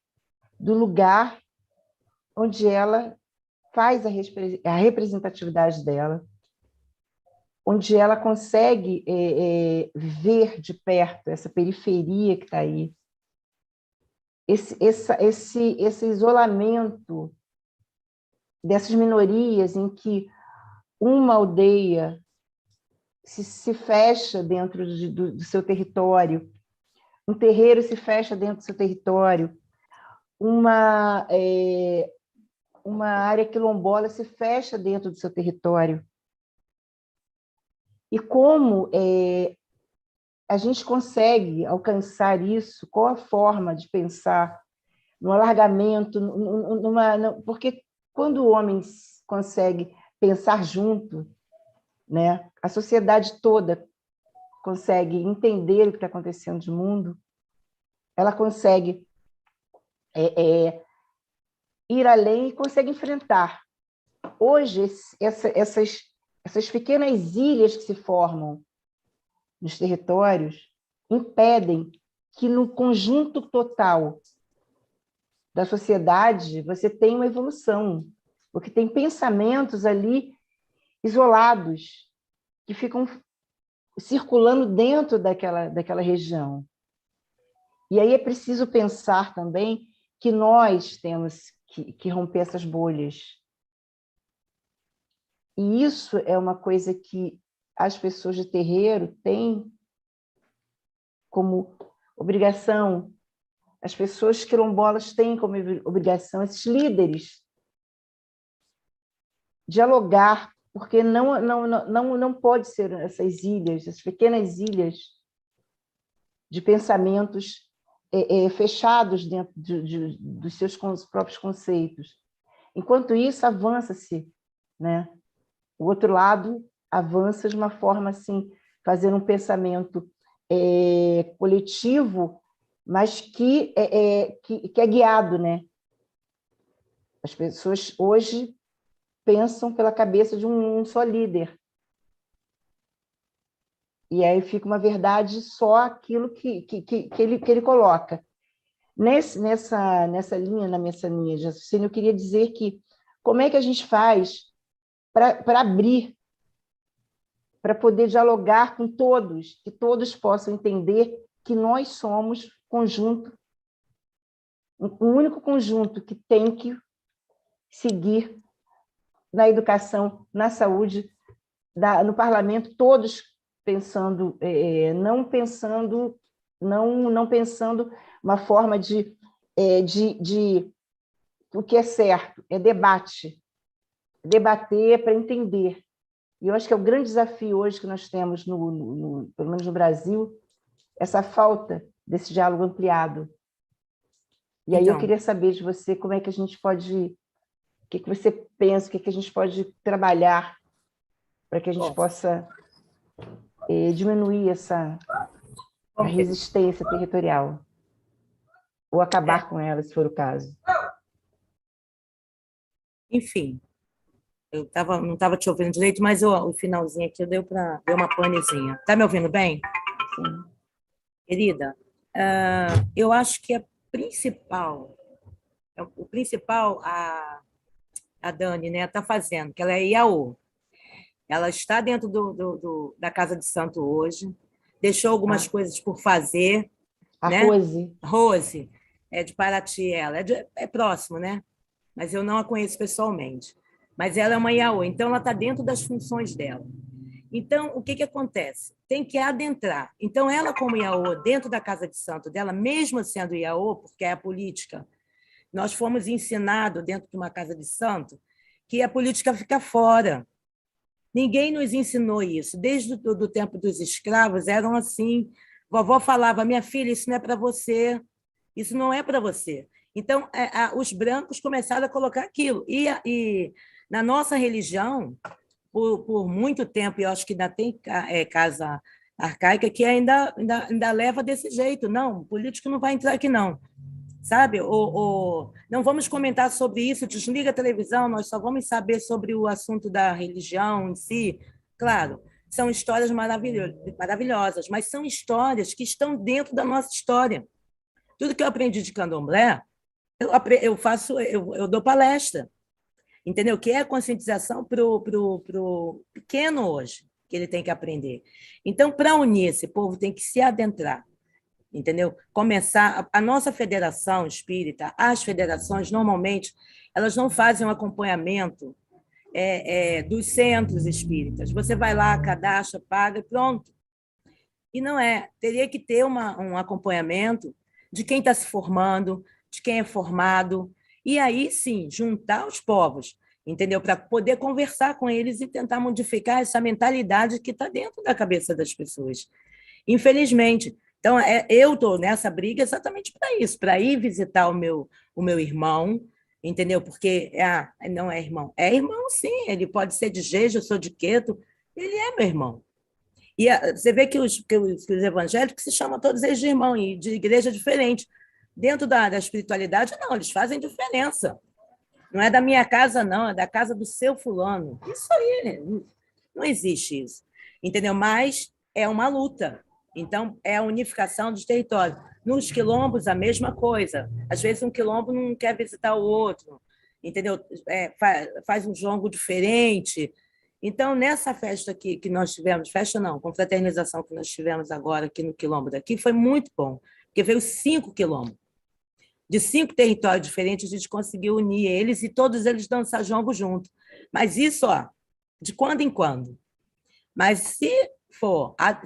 do lugar onde ela faz a representatividade dela, onde ela consegue ver de perto essa periferia que está aí, esse isolamento dessas minorias em que uma aldeia se fecha dentro do seu território, um terreiro se fecha dentro do seu território, uma área quilombola se fecha dentro do seu território. E como a gente consegue alcançar isso? Qual a forma de pensar no alargamento? Porque quando o homem consegue pensar junto, né, a sociedade toda consegue entender o que está acontecendo no mundo, ela consegue ir além e consegue enfrentar. Hoje, essas pequenas ilhas que se formam nos territórios impedem que, no conjunto total da sociedade, você tenha uma evolução, porque tem pensamentos ali isolados que ficam circulando dentro daquela região. E aí é preciso pensar também que nós temos que romper essas bolhas. E isso é uma coisa que as pessoas de terreiro têm como obrigação, as pessoas quilombolas têm como obrigação, esses líderes, dialogar, porque não pode ser essas ilhas, essas pequenas ilhas de pensamentos fechados dentro dos seus próprios conceitos. Enquanto isso, avança-se, né? O outro lado avança de uma forma assim, fazendo um pensamento coletivo, mas que é guiado, né? As pessoas hoje pensam pela cabeça de um só líder. E aí fica uma verdade só aquilo que ele coloca. Nessa linha de raciocínio, eu queria dizer que como é que a gente faz para abrir, para poder dialogar com todos, que todos possam entender que nós somos conjunto, um único conjunto que tem que seguir na educação, na saúde, no parlamento, todos pensando, não pensando uma forma de o que é certo, é debate, debater para entender. E eu acho que é o grande desafio hoje que nós temos, pelo menos no Brasil, essa falta desse diálogo ampliado. E aí eu queria saber de você como é que a gente pode, o que você pensa, o que a gente pode trabalhar para que a gente possa diminuir essa resistência territorial, ou acabar com ela, se for o caso. Enfim, eu não estava te ouvindo direito, mas o finalzinho aqui deu uma panezinha. Está me ouvindo bem? Sim. Querida, eu acho que o principal a Dani, né, está fazendo, que ela é IAO. Ela está dentro da Casa de Santo hoje, deixou algumas coisas por fazer. A né? Rose. Rose, é de Paraty, ela. É próximo, né? mas eu não a conheço pessoalmente. Mas ela é uma IAO, então ela está dentro das funções dela. Então, o que acontece? Tem que adentrar. Então, ela, como IAO, dentro da Casa de Santo dela, mesmo sendo IAO, porque é a política, nós fomos ensinados, dentro de uma Casa de Santo, que a política fica fora. Ninguém nos ensinou isso. Desde o tempo dos escravos, eram assim. Vovó falava, minha filha, isso não é para você, isso não é para você. Então, os brancos começaram a colocar aquilo. E na nossa religião, por muito tempo, e eu acho que ainda tem casa arcaica que ainda leva desse jeito. Não, o político não vai entrar aqui, não. Sabe? Não vamos comentar sobre isso, desliga a televisão, nós só vamos saber sobre o assunto da religião em si. Claro, são histórias maravilhosas, mas são histórias que estão dentro da nossa história. Tudo que eu aprendi de candomblé, eu dou palestra, entendeu? Que é a conscientização para o pequeno hoje, que ele tem que aprender. Então, para unir esse povo, tem que se adentrar, entendeu? Começar. A nossa federação espírita, as federações, normalmente, elas não fazem um acompanhamento dos centros espíritas. Você vai lá, cadastra, paga e pronto. E não é. Teria que ter um acompanhamento de quem está se formando, de quem é formado, e aí sim juntar os povos, entendeu? Para poder conversar com eles e tentar modificar essa mentalidade que está dentro da cabeça das pessoas. Infelizmente. Então, eu estou nessa briga exatamente para isso, para ir visitar o meu irmão, entendeu? Porque não é irmão. É irmão, sim, ele pode ser de Jeje, eu sou de Queto, ele é meu irmão. E você vê que os evangélicos se chamam todos eles de irmão, e de igreja diferente. Dentro da espiritualidade, não, eles fazem diferença. Não é da minha casa, não, é da casa do seu fulano. Isso aí, não existe isso. Entendeu? Mas é uma luta. Então, é a unificação dos territórios. Nos quilombos, a mesma coisa. Às vezes, um quilombo não quer visitar o outro, entendeu? Faz um jongo diferente. Então, nessa festa aqui que nós tivemos, festa não, confraternização que nós tivemos agora aqui no quilombo daqui, foi muito bom, porque veio 5 quilombos. De 5 territórios diferentes, a gente conseguiu unir eles e todos eles dançar jongo junto. Mas isso, de quando em quando. Mas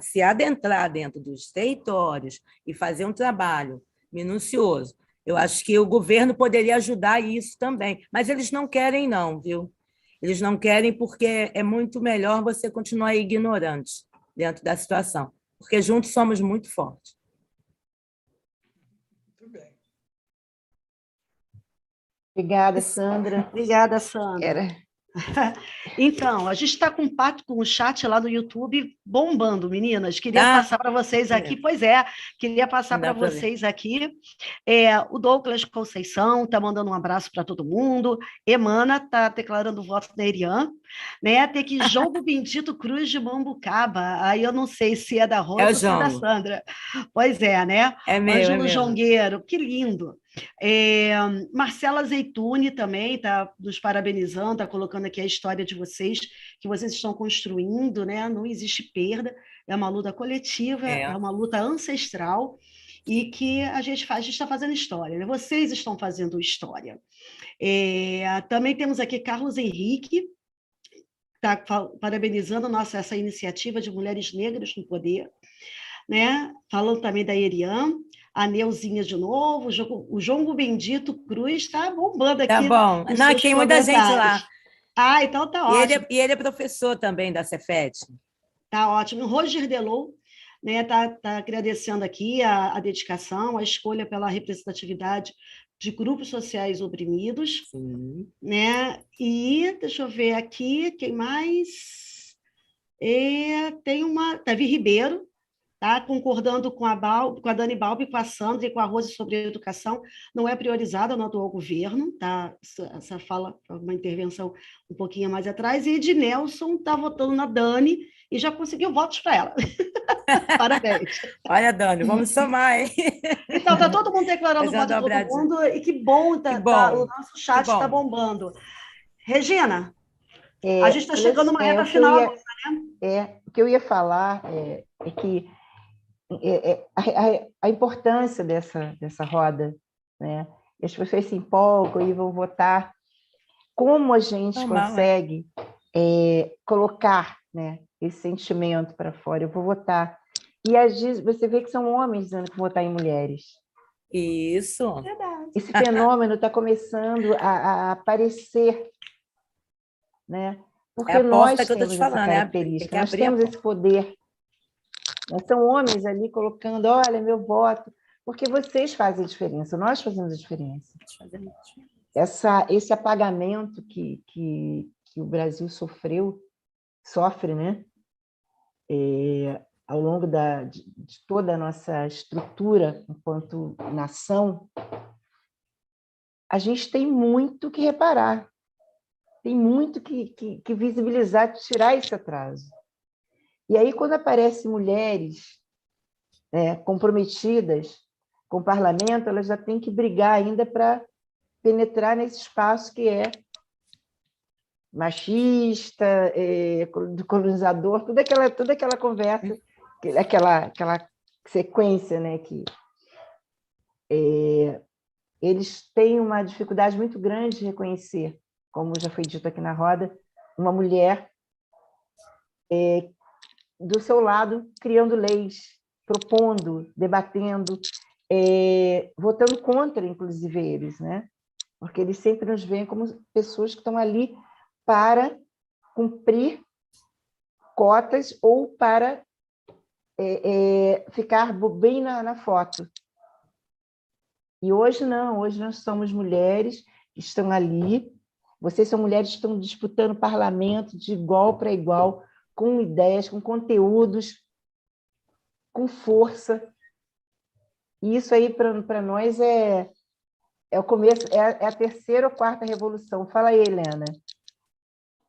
se adentrar dentro dos territórios e fazer um trabalho minucioso, eu acho que o governo poderia ajudar isso também. Mas eles não querem, não, viu? Eles não querem porque é muito melhor você continuar ignorante dentro da situação, porque juntos somos muito fortes. Muito bem. Obrigada, Sandra. Obrigada, Sandra. Então, a gente está com um pacto com o chat lá no YouTube bombando, meninas. Queria passar para vocês aqui, queria passar para vocês aqui. O Douglas Conceição está mandando um abraço para todo mundo. Emana está declarando voto na Erian. Né? Tem que Jogo Bendito Cruz de Mambucaba. Aí eu não sei se é da Rosa ou se é da Sandra. Pois é, né? É meu, Ângelo Jongueiro, que lindo. Marcela Zeitune também está nos parabenizando, está colocando aqui a história de vocês, que vocês estão construindo, né? Não existe perda, é uma luta coletiva, é uma luta ancestral, e que a gente está fazendo história, né? Vocês estão fazendo história. Também temos aqui Carlos Henrique, está parabenizando essa iniciativa de mulheres negras no poder, né? Falando também da Erian, a Neuzinha de novo, o Jongo Bendito Cruz está bombando aqui. Tá bom. Não, tem muita gente lá. Então tá ótimo. E ele é professor também da Cefet. Tá ótimo. O Roger Delou, né, tá agradecendo aqui a dedicação, a escolha pela representatividade de grupos sociais oprimidos. Sim. Né? E deixa eu ver aqui, quem mais? Tem Davi Ribeiro, tá? Concordando com a Dani Balbi, com a Sandra e com a Rose sobre a educação, não é priorizada no atual governo, tá? Essa fala foi uma intervenção um pouquinho mais atrás, e de Nelson está votando na Dani e já conseguiu votos para ela. Parabéns. Olha, Dani, vamos somar, hein? Então, está todo mundo declarando voto de todo mundo, e que bom, o nosso chat está bombando. Regina, a gente está chegando numa reta final agora, né? O que eu ia falar é que a importância dessa roda, né? As pessoas se empolgam e vão votar, como a gente Normal, consegue colocar, né, esse sentimento para fora. Eu vou votar. E você vê que são homens dizendo que vão votar em mulheres. Isso. Verdade. Esse fenômeno está começando a aparecer, né? Porque É a nós porta que eu estou temos te essa falando, né? Tem característica, que nós abrir a temos porta. esse poder. São homens ali colocando, olha, meu voto, porque vocês fazem a diferença, nós fazemos a diferença. Esse apagamento que o Brasil sofre, né? Ao longo de toda a nossa estrutura enquanto nação, a gente tem muito que reparar, tem muito que visibilizar, tirar esse atraso. E aí, quando aparecem mulheres comprometidas com o parlamento, elas já têm que brigar ainda para penetrar nesse espaço que é machista, colonizador, toda aquela conversa, aquela sequência, né, que eles têm uma dificuldade muito grande de reconhecer, como já foi dito aqui na roda, uma mulher do seu lado criando leis, propondo, debatendo, votando contra, inclusive, eles, né? Porque eles sempre nos veem como pessoas que estão ali para cumprir cotas ou para ficar bem na foto. E hoje não, hoje nós somos mulheres que estão ali, vocês são mulheres que estão disputando o parlamento de igual para igual, com ideias, com conteúdos, com força. E isso aí, para nós, é o começo, é a terceira ou quarta revolução. Fala aí, Helena.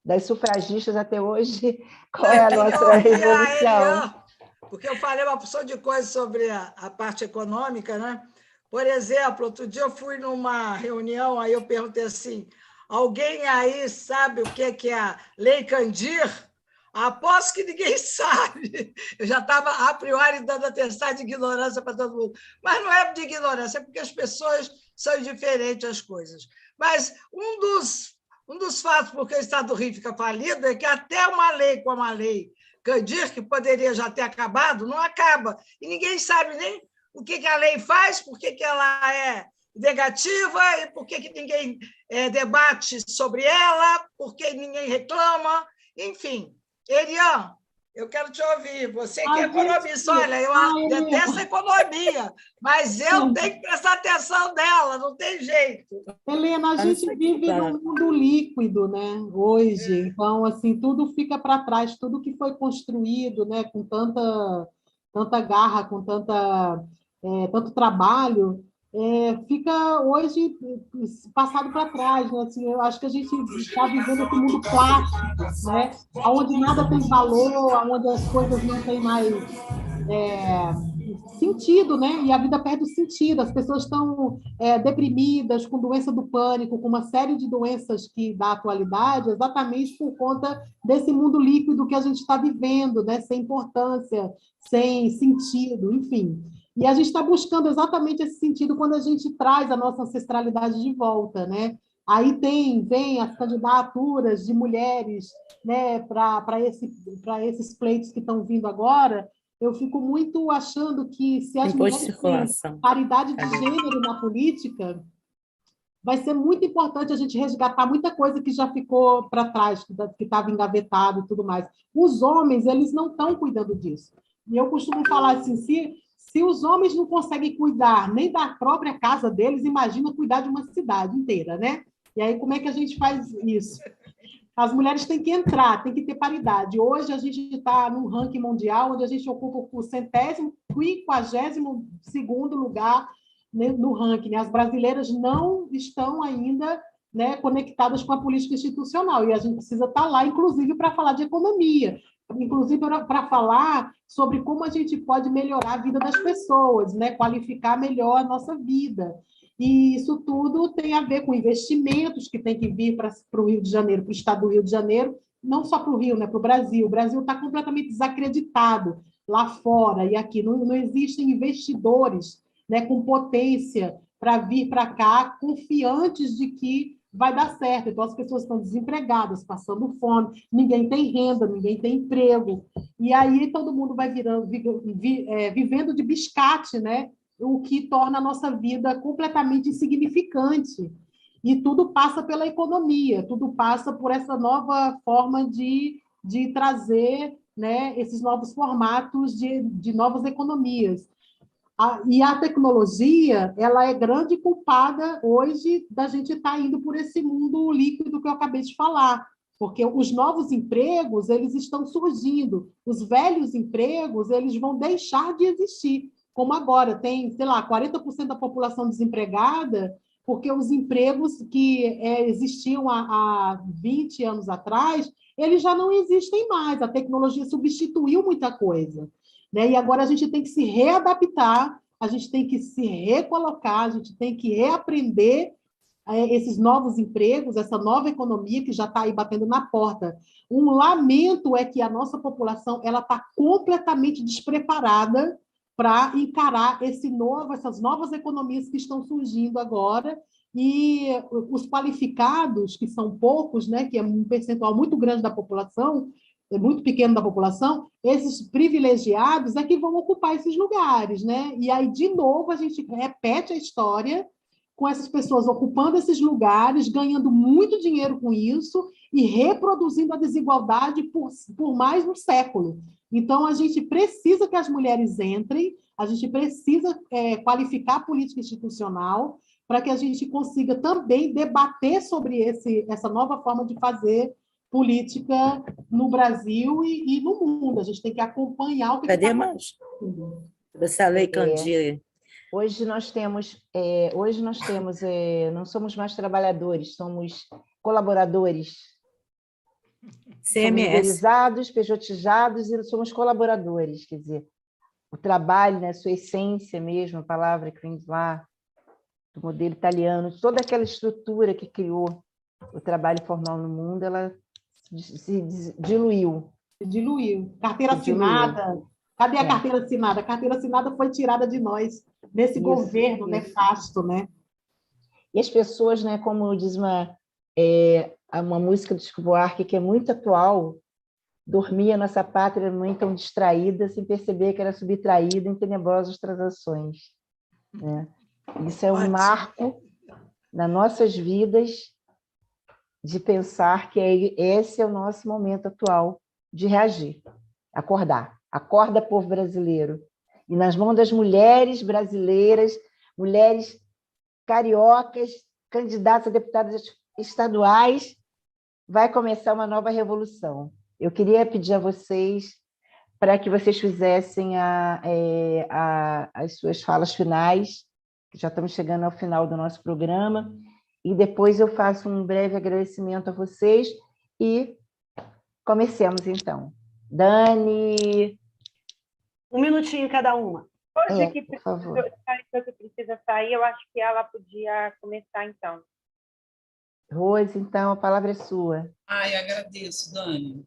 Das sufragistas até hoje, qual é a nossa revolução? Porque eu falei uma porção de coisas sobre a parte econômica, né? Por exemplo, outro dia eu fui numa reunião, aí eu perguntei assim, alguém aí sabe o que é a Lei Candir? Aposto que ninguém sabe. Eu já estava, a priori, dando atestado de ignorância para todo mundo. Mas não é de ignorância, é porque as pessoas são indiferentes às coisas. Mas um dos fatos por que o Estado do Rio fica falido é que até uma lei como a Lei Candir, que poderia já ter acabado, não acaba. E ninguém sabe nem o que a lei faz, por que ela é negativa e por que ninguém debate sobre ela, por que ninguém reclama, enfim. Eliane, eu quero te ouvir. Você que é economista, olha, eu detesto a economia, mas eu tenho que prestar atenção nela, não tem jeito. Helena, a gente vive num mundo líquido, né, hoje. Então, assim, tudo fica para trás, tudo que foi construído, né, com tanta garra, com tanto trabalho, fica hoje passado para trás, né? Assim, eu acho que a gente está vivendo esse mundo plástico, né? Onde nada tem valor, onde as coisas não têm mais sentido, né? E a vida perde o sentido. As pessoas estão deprimidas, com doença do pânico, com uma série de doenças da atualidade, exatamente por conta desse mundo líquido que a gente está vivendo, né? Sem importância, sem sentido, enfim. E a gente está buscando exatamente esse sentido quando a gente traz a nossa ancestralidade de volta, né? Aí vem as candidaturas de mulheres, né, para esses pleitos que estão vindo agora. Eu fico muito achando que se as mulheres têm paridade de gênero na política, vai ser muito importante a gente resgatar muita coisa que já ficou para trás, que estava engavetado e tudo mais. Os homens, eles não estão cuidando disso. E eu costumo falar assim, se os homens não conseguem cuidar nem da própria casa deles, imagina cuidar de uma cidade inteira, né? E aí, como é que a gente faz isso? As mulheres têm que entrar, tem que ter paridade. Hoje, a gente está num ranking mundial, onde a gente ocupa o 152º lugar, né, no ranking, né? As brasileiras não estão ainda, né, conectadas com a política institucional, e a gente precisa estar lá, inclusive, para falar de economia, inclusive para falar sobre como a gente pode melhorar a vida das pessoas, né? Qualificar melhor a nossa vida. E isso tudo tem a ver com investimentos que tem que vir para o Rio de Janeiro, para o estado do Rio de Janeiro, não só para o Rio, né, para o Brasil. O Brasil está completamente desacreditado lá fora e aqui. Não existem investidores, né, com potência para vir para cá, confiantes de que vai dar certo. Então, as pessoas estão desempregadas, passando fome, ninguém tem renda, ninguém tem emprego. E aí todo mundo vai vivendo de biscate, né? O que torna a nossa vida completamente insignificante. E tudo passa pela economia, tudo passa por essa nova forma de trazer, né, esses novos formatos de novas economias. E a tecnologia, ela é grande culpada hoje da gente estar indo por esse mundo líquido que eu acabei de falar, porque os novos empregos, eles estão surgindo, os velhos empregos, eles vão deixar de existir, como agora tem, sei lá, 40% da população desempregada, porque os empregos que existiam há 20 anos atrás, eles já não existem mais, a tecnologia substituiu muita coisa. Né? E agora a gente tem que se readaptar, a gente tem que se recolocar, a gente tem que reaprender esses novos empregos, essa nova economia que já está aí batendo na porta. Um lamento é que a nossa população está completamente despreparada para encarar essas novas economias que estão surgindo agora, e os qualificados, que são poucos, né, que é um percentual muito grande da população, muito pequeno da população, esses privilegiados é que vão ocupar esses lugares, né? E aí, de novo, a gente repete a história com essas pessoas ocupando esses lugares, ganhando muito dinheiro com isso e reproduzindo a desigualdade por mais um século. Então, a gente precisa que as mulheres entrem, a gente precisa qualificar a política institucional para que a gente consiga também debater sobre essa nova forma de fazer política no Brasil e no mundo. A gente tem que acompanhar o que Cadê está mais? Essa lei Candir. Hoje nós temos, não somos mais trabalhadores, somos colaboradores. CMS. Somos uberizados, pejotizados e somos colaboradores. Quer dizer, o trabalho, né, sua essência mesmo, a palavra que vem lá, do modelo italiano, toda aquela estrutura que criou o trabalho formal no mundo, ela se diluiu. Diluiu. Carteira assinada. Cadê a carteira assinada? A carteira assinada foi tirada de nós nesse governo nefasto, né? E as pessoas, né, como diz uma música do Chico Buarque que é muito atual, dormia nossa pátria mãe tão distraída, sem perceber que era subtraída em tenebrosas transações. Né? Isso é um marco nas nossas vidas, de pensar que esse é o nosso momento atual de reagir, acordar. Acorda, povo brasileiro. E nas mãos das mulheres brasileiras, mulheres cariocas, candidatas a deputadas estaduais, vai começar uma nova revolução. Eu queria pedir a vocês para que vocês fizessem as suas falas finais, que já estamos chegando ao final do nosso programa, e depois eu faço um breve agradecimento a vocês e comecemos, então. Dani... Um minutinho cada uma. Hoje que por favor. Precisa sair, eu acho que ela podia começar, então. Rose, então, a palavra é sua. Ai, agradeço, Dani.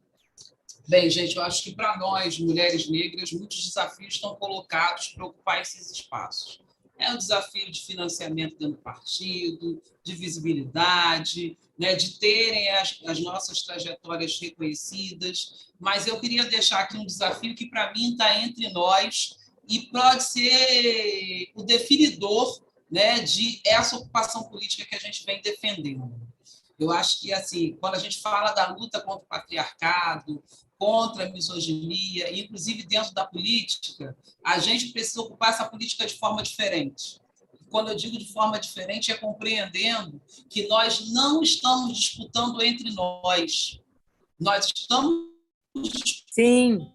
Bem, gente, eu acho que para nós, mulheres negras, muitos desafios estão colocados para ocupar esses espaços. É o desafio de financiamento dentro do partido, de visibilidade, né, de terem as nossas trajetórias reconhecidas, mas eu queria deixar aqui um desafio que, para mim, está entre nós e pode ser o definidor, né, de essa ocupação política que a gente vem defendendo. Eu acho que, assim, quando a gente fala da luta contra o patriarcado, contra a misoginia, inclusive dentro da política, a gente precisa ocupar essa política de forma diferente. Quando eu digo de forma diferente, é compreendendo que nós não estamos disputando entre nós. Nós estamos disputando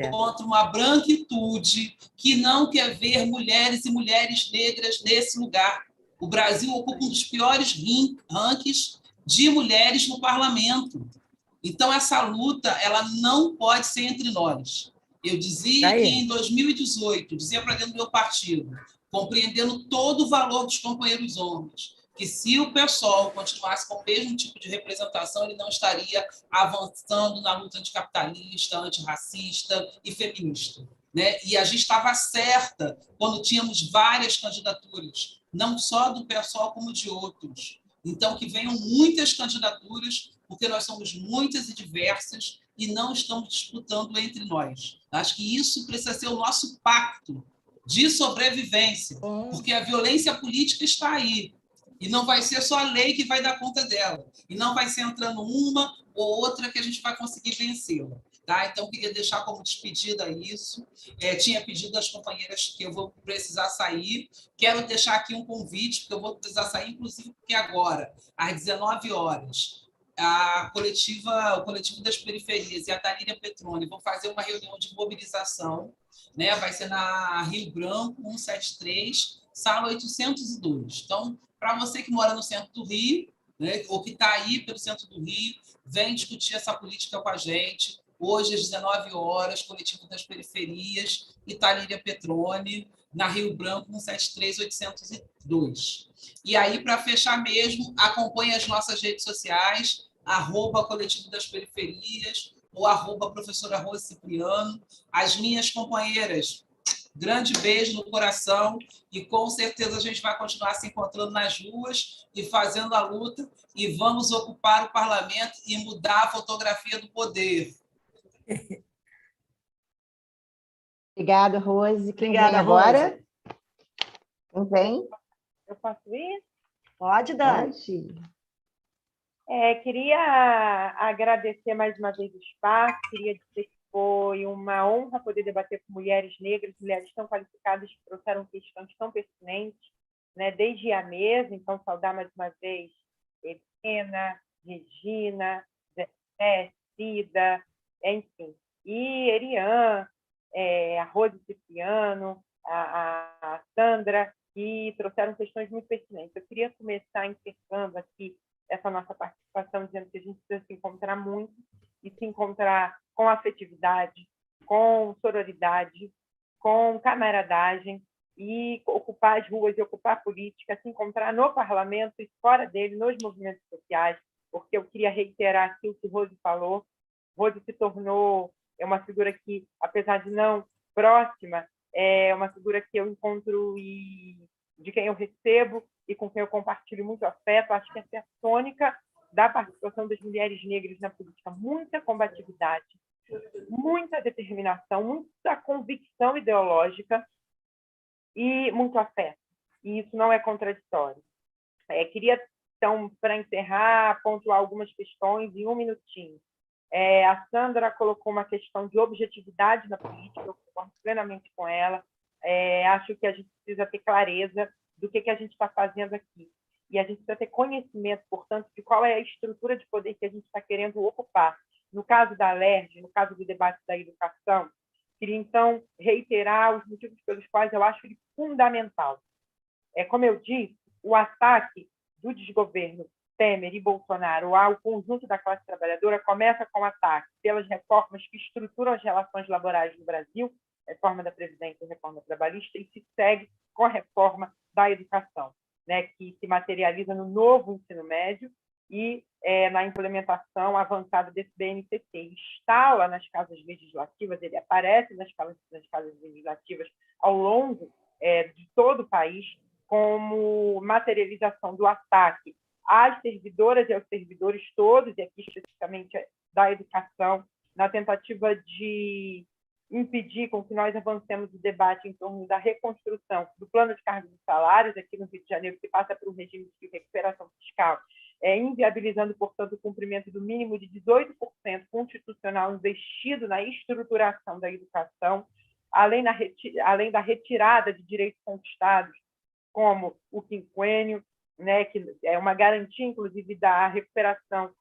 contra uma branquitude que não quer ver mulheres e mulheres negras nesse lugar. O Brasil ocupa um dos piores rankings de mulheres no parlamento. Então, essa luta ela não pode ser entre nós. Eu dizia que em 2018, dizia para dentro do meu partido, compreendendo todo o valor dos companheiros homens, que se o PSOL continuasse com o mesmo tipo de representação, ele não estaria avançando na luta anticapitalista, antirracista e feminista. Né? E a gente estava certa quando tínhamos várias candidaturas, não só do PSOL como de outros. Então, que venham muitas candidaturas, porque nós somos muitas e diversas e não estamos disputando entre nós. Acho que isso precisa ser o nosso pacto de sobrevivência, porque a violência política está aí. E não vai ser só a lei que vai dar conta dela. E não vai ser entrando uma ou outra que a gente vai conseguir vencê-la. Tá? Então, queria deixar como despedida isso. Tinha pedido às companheiras que eu vou precisar sair. Quero deixar aqui um convite, porque eu vou precisar sair, inclusive, porque agora, às 19 horas, o coletivo das periferias e a Talíria Petroni vão fazer uma reunião de mobilização, né? Vai ser na Rio Branco, 173, sala 802. Então, para você que mora no centro do Rio, né, ou que está aí pelo centro do Rio, vem discutir essa política com a gente. Hoje, às 19 horas, coletivo das periferias e Talíria Petroni, na Rio Branco, 173, 802. E aí, para fechar mesmo, acompanhe as nossas redes sociais, @coletivo das periferias ou @professora Rose Cipriano. As minhas companheiras, grande beijo no coração e com certeza a gente vai continuar se encontrando nas ruas e fazendo a luta e vamos ocupar o parlamento e mudar a fotografia do poder. Obrigada, Rose. Quem Obrigada, vem agora? Rose. Quem vem? Eu posso ir? Pode, Dani. Pode. Queria agradecer mais uma vez o espaço, queria dizer que foi uma honra poder debater com mulheres negras, mulheres tão qualificadas que trouxeram questões tão pertinentes, né, desde a mesa. Então, saudar mais uma vez Helena, Regina, Zé, Cida, enfim, e Erian, a Rose Cipriano, a Sandra, que trouxeram questões muito pertinentes. Eu queria começar encerrando aqui essa nossa participação, dizendo que a gente precisa se encontrar muito e se encontrar com afetividade, com sororidade, com camaradagem e ocupar as ruas e ocupar a política, se encontrar no parlamento e fora dele, nos movimentos sociais, porque eu queria reiterar aqui o que Rose falou. Rose se tornou uma figura que, apesar de não próxima, é uma figura que eu encontro e de quem eu recebo e com quem eu compartilho muito afeto. Acho que essa é a tônica da participação das mulheres negras na política. Muita combatividade, muita determinação, muita convicção ideológica e muito afeto. E isso não é contraditório. Queria, então, para encerrar, pontuar algumas questões em um minutinho. A Sandra colocou uma questão de objetividade na política, eu concordo plenamente com ela. Acho que a gente precisa ter clareza do que a gente está fazendo aqui. E a gente precisa ter conhecimento, portanto, de qual é a estrutura de poder que a gente está querendo ocupar. No caso da LERJ, no caso do debate da educação, queria, então, reiterar os motivos pelos quais eu acho ele fundamental. Como eu disse, o ataque do desgoverno Temer e Bolsonaro ao conjunto da classe trabalhadora começa com o ataque pelas reformas que estruturam as relações laborais no Brasil, reforma da Previdência e reforma trabalhista, e se segue com a reforma da educação, né, que se materializa no novo ensino médio e na implementação avançada desse BNCC. Ele instala nas casas legislativas, ele aparece nas casas legislativas ao longo de todo o país como materialização do ataque às servidoras e aos servidores todos, e aqui especificamente da educação, na tentativa de impedir com que nós avancemos o debate em torno da reconstrução do plano de cargos e salários aqui no Rio de Janeiro, que passa por um regime de recuperação fiscal, inviabilizando, portanto, o cumprimento do mínimo de 18% constitucional investido na estruturação da educação, além da retirada de direitos conquistados, como o quinquênio, né, que é uma garantia, inclusive, da recuperação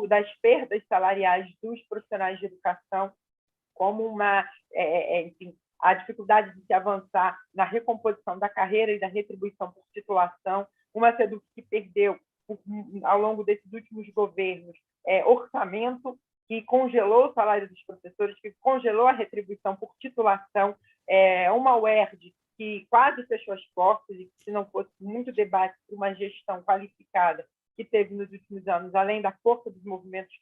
das perdas salariais dos profissionais de educação, como enfim, a dificuldade de se avançar na recomposição da carreira e da retribuição por titulação, uma SEDUC que perdeu, ao longo desses últimos governos, orçamento, que congelou o salário dos professores, que congelou a retribuição por titulação, uma UERJ que quase fechou as portas e que, se não fosse muito debate por uma gestão qualificada que teve nos últimos anos, além da força dos movimentos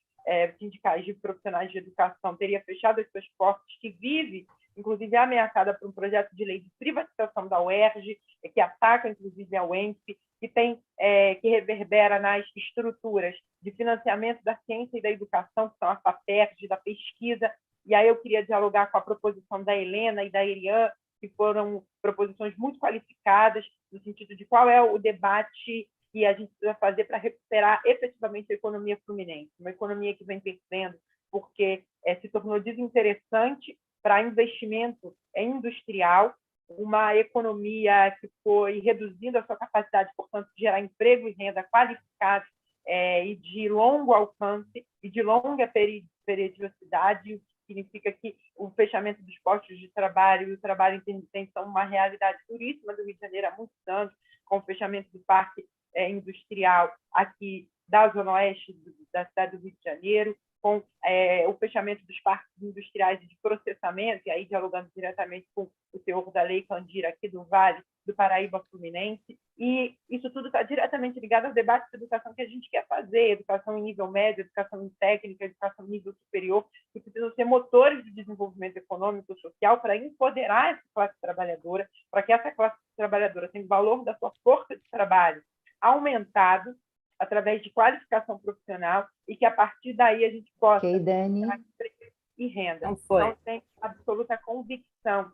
sindicais de profissionais de educação, teria fechado as suas portas, que vive inclusive é ameaçada por um projeto de lei de privatização da UERJ, que ataca, inclusive, a UENF, que reverbera nas estruturas de financiamento da ciência e da educação, que são a FAPERJ, da pesquisa. E aí eu queria dialogar com a proposição da Helena e da Erian, que foram proposições muito qualificadas, no sentido de qual é o debate que a gente precisa fazer para recuperar efetivamente a economia fluminense, uma economia que vem perdendo porque se tornou desinteressante para investimento industrial, uma economia que foi reduzindo a sua capacidade, portanto, de gerar emprego e renda qualificada e de longo alcance e de longa periodicidade, o que significa que o fechamento dos postos de trabalho e o trabalho intermitente são uma realidade duríssima do Rio de Janeiro há muitos anos, com o fechamento do parque industrial aqui da Zona Oeste da cidade do Rio de Janeiro, com o fechamento dos parques industriais de processamento, e aí dialogando diretamente com o teor da Lei Candira aqui do Vale do Paraíba Fluminense, e isso tudo está diretamente ligado ao debate de educação que a gente quer fazer, educação em nível médio, educação em técnica, educação em nível superior, que precisam ser motores de desenvolvimento econômico e social para empoderar essa classe trabalhadora, para que essa classe trabalhadora tenha o valor da sua força de trabalho aumentado, através de qualificação profissional, e que, a partir daí, a gente possa gerar emprego e renda. Então, tenho absoluta convicção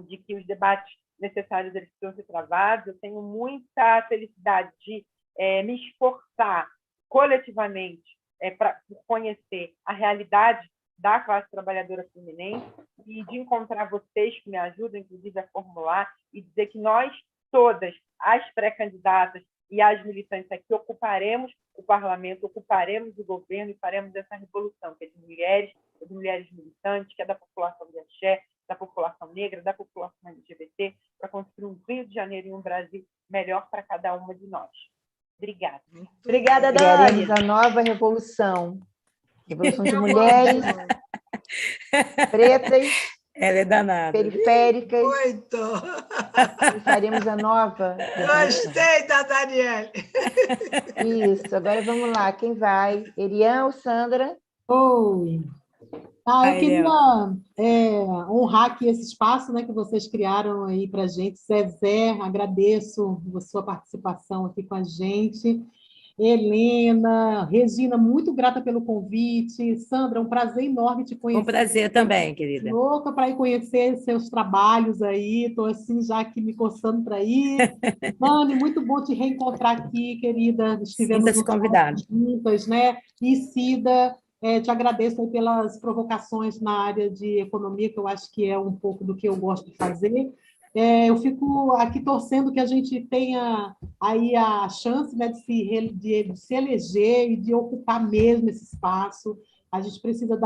de que os debates necessários eles precisam ser travados. Eu tenho muita felicidade de me esforçar coletivamente por conhecer a realidade da classe trabalhadora fluminense e de encontrar vocês que me ajudam, inclusive, a formular e dizer que nós todas, as pré-candidatas, e as militantes aqui ocuparemos o parlamento, ocuparemos o governo e faremos essa revolução, que é de mulheres militantes, que é da população de axé, da população negra, da população LGBT, para construir um Rio de Janeiro e um Brasil melhor para cada uma de nós. Obrigada. Obrigada, Dani. Criaremos a nova revolução. Revolução de mulheres pretas, ela é danada, periféricas. Muito! E faremos a nova. Gostei da Daniele. Isso, agora vamos lá. Quem vai? Erian ou Sandra? Oi. Eu queria honrar aqui esse espaço, né, que vocês criaram aí para a gente. Zezé, agradeço a sua participação aqui com a gente. Helena, Regina, muito grata pelo convite. Sandra, um prazer enorme te conhecer. Um prazer também, querida. Louca para ir conhecer seus trabalhos aí, estou assim já aqui me coçando para ir. Dani, muito bom te reencontrar aqui, querida. Estivemos juntas, né? E Cida, te agradeço aí pelas provocações na área de economia, que eu acho que é um pouco do que eu gosto de fazer. Eu fico aqui torcendo que a gente tenha aí a chance, né, de se eleger e de ocupar mesmo esse espaço. A gente precisa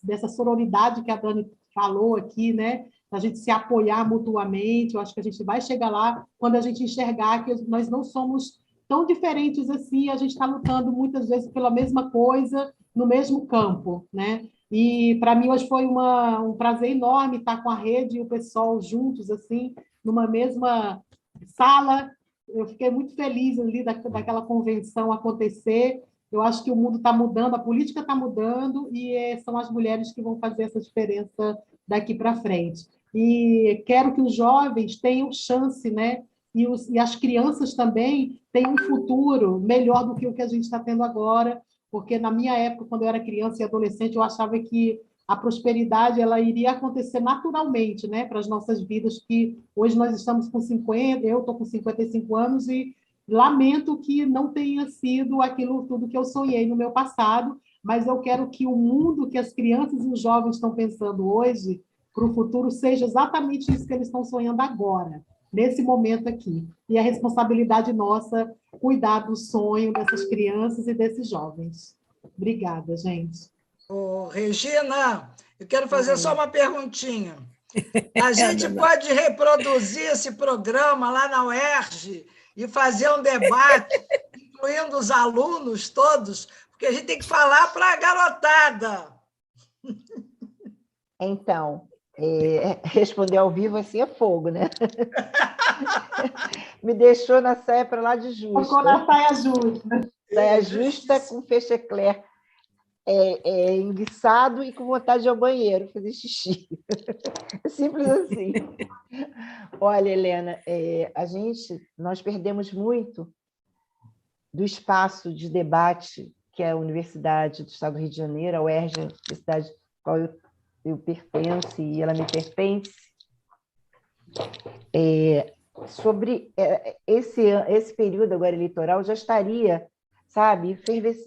dessa sororidade que a Dani falou aqui, né? A gente se apoiar mutuamente. Eu acho que a gente vai chegar lá quando a gente enxergar que nós não somos tão diferentes assim, a gente está lutando muitas vezes pela mesma coisa no mesmo campo, né? E, para mim, hoje foi um prazer enorme estar com a rede e o pessoal juntos, assim, numa mesma sala. Eu fiquei muito feliz ali daquela convenção acontecer. Eu acho que o mundo está mudando, a política está mudando, e são as mulheres que vão fazer essa diferença daqui para frente. E quero que os jovens tenham chance, né? E as crianças também tenham um futuro melhor do que o que a gente está tendo agora, porque na minha época, quando eu era criança e adolescente, eu achava que a prosperidade ela iria acontecer naturalmente, né, para as nossas vidas, que hoje nós estamos com 50, eu estou com 55 anos e lamento que não tenha sido aquilo tudo que eu sonhei no meu passado, mas eu quero que o mundo que as crianças e os jovens estão pensando hoje, para o futuro, seja exatamente isso que eles estão sonhando agora, nesse momento aqui. E a responsabilidade nossa cuidar do sonho dessas crianças e desses jovens. Obrigada, gente. Regina, eu quero fazer só uma perguntinha. A gente pode reproduzir esse programa lá na UERJ e fazer um debate, incluindo os alunos todos, porque a gente tem que falar para a garotada. Então, responder ao vivo assim é fogo, né? Me deixou na saia para lá de justa. Ficou na saia justa. Saia justa com fechecler. enguiçado e com vontade de ir ao banheiro, fazer xixi. É simples assim. Olha, Helena, nós perdemos muito do espaço de debate que é a Universidade do Estado do Rio de Janeiro, a UERJ, a universidade a qual eu pertenço e ela me pertence, sobre esse período agora eleitoral já estaria, sabe,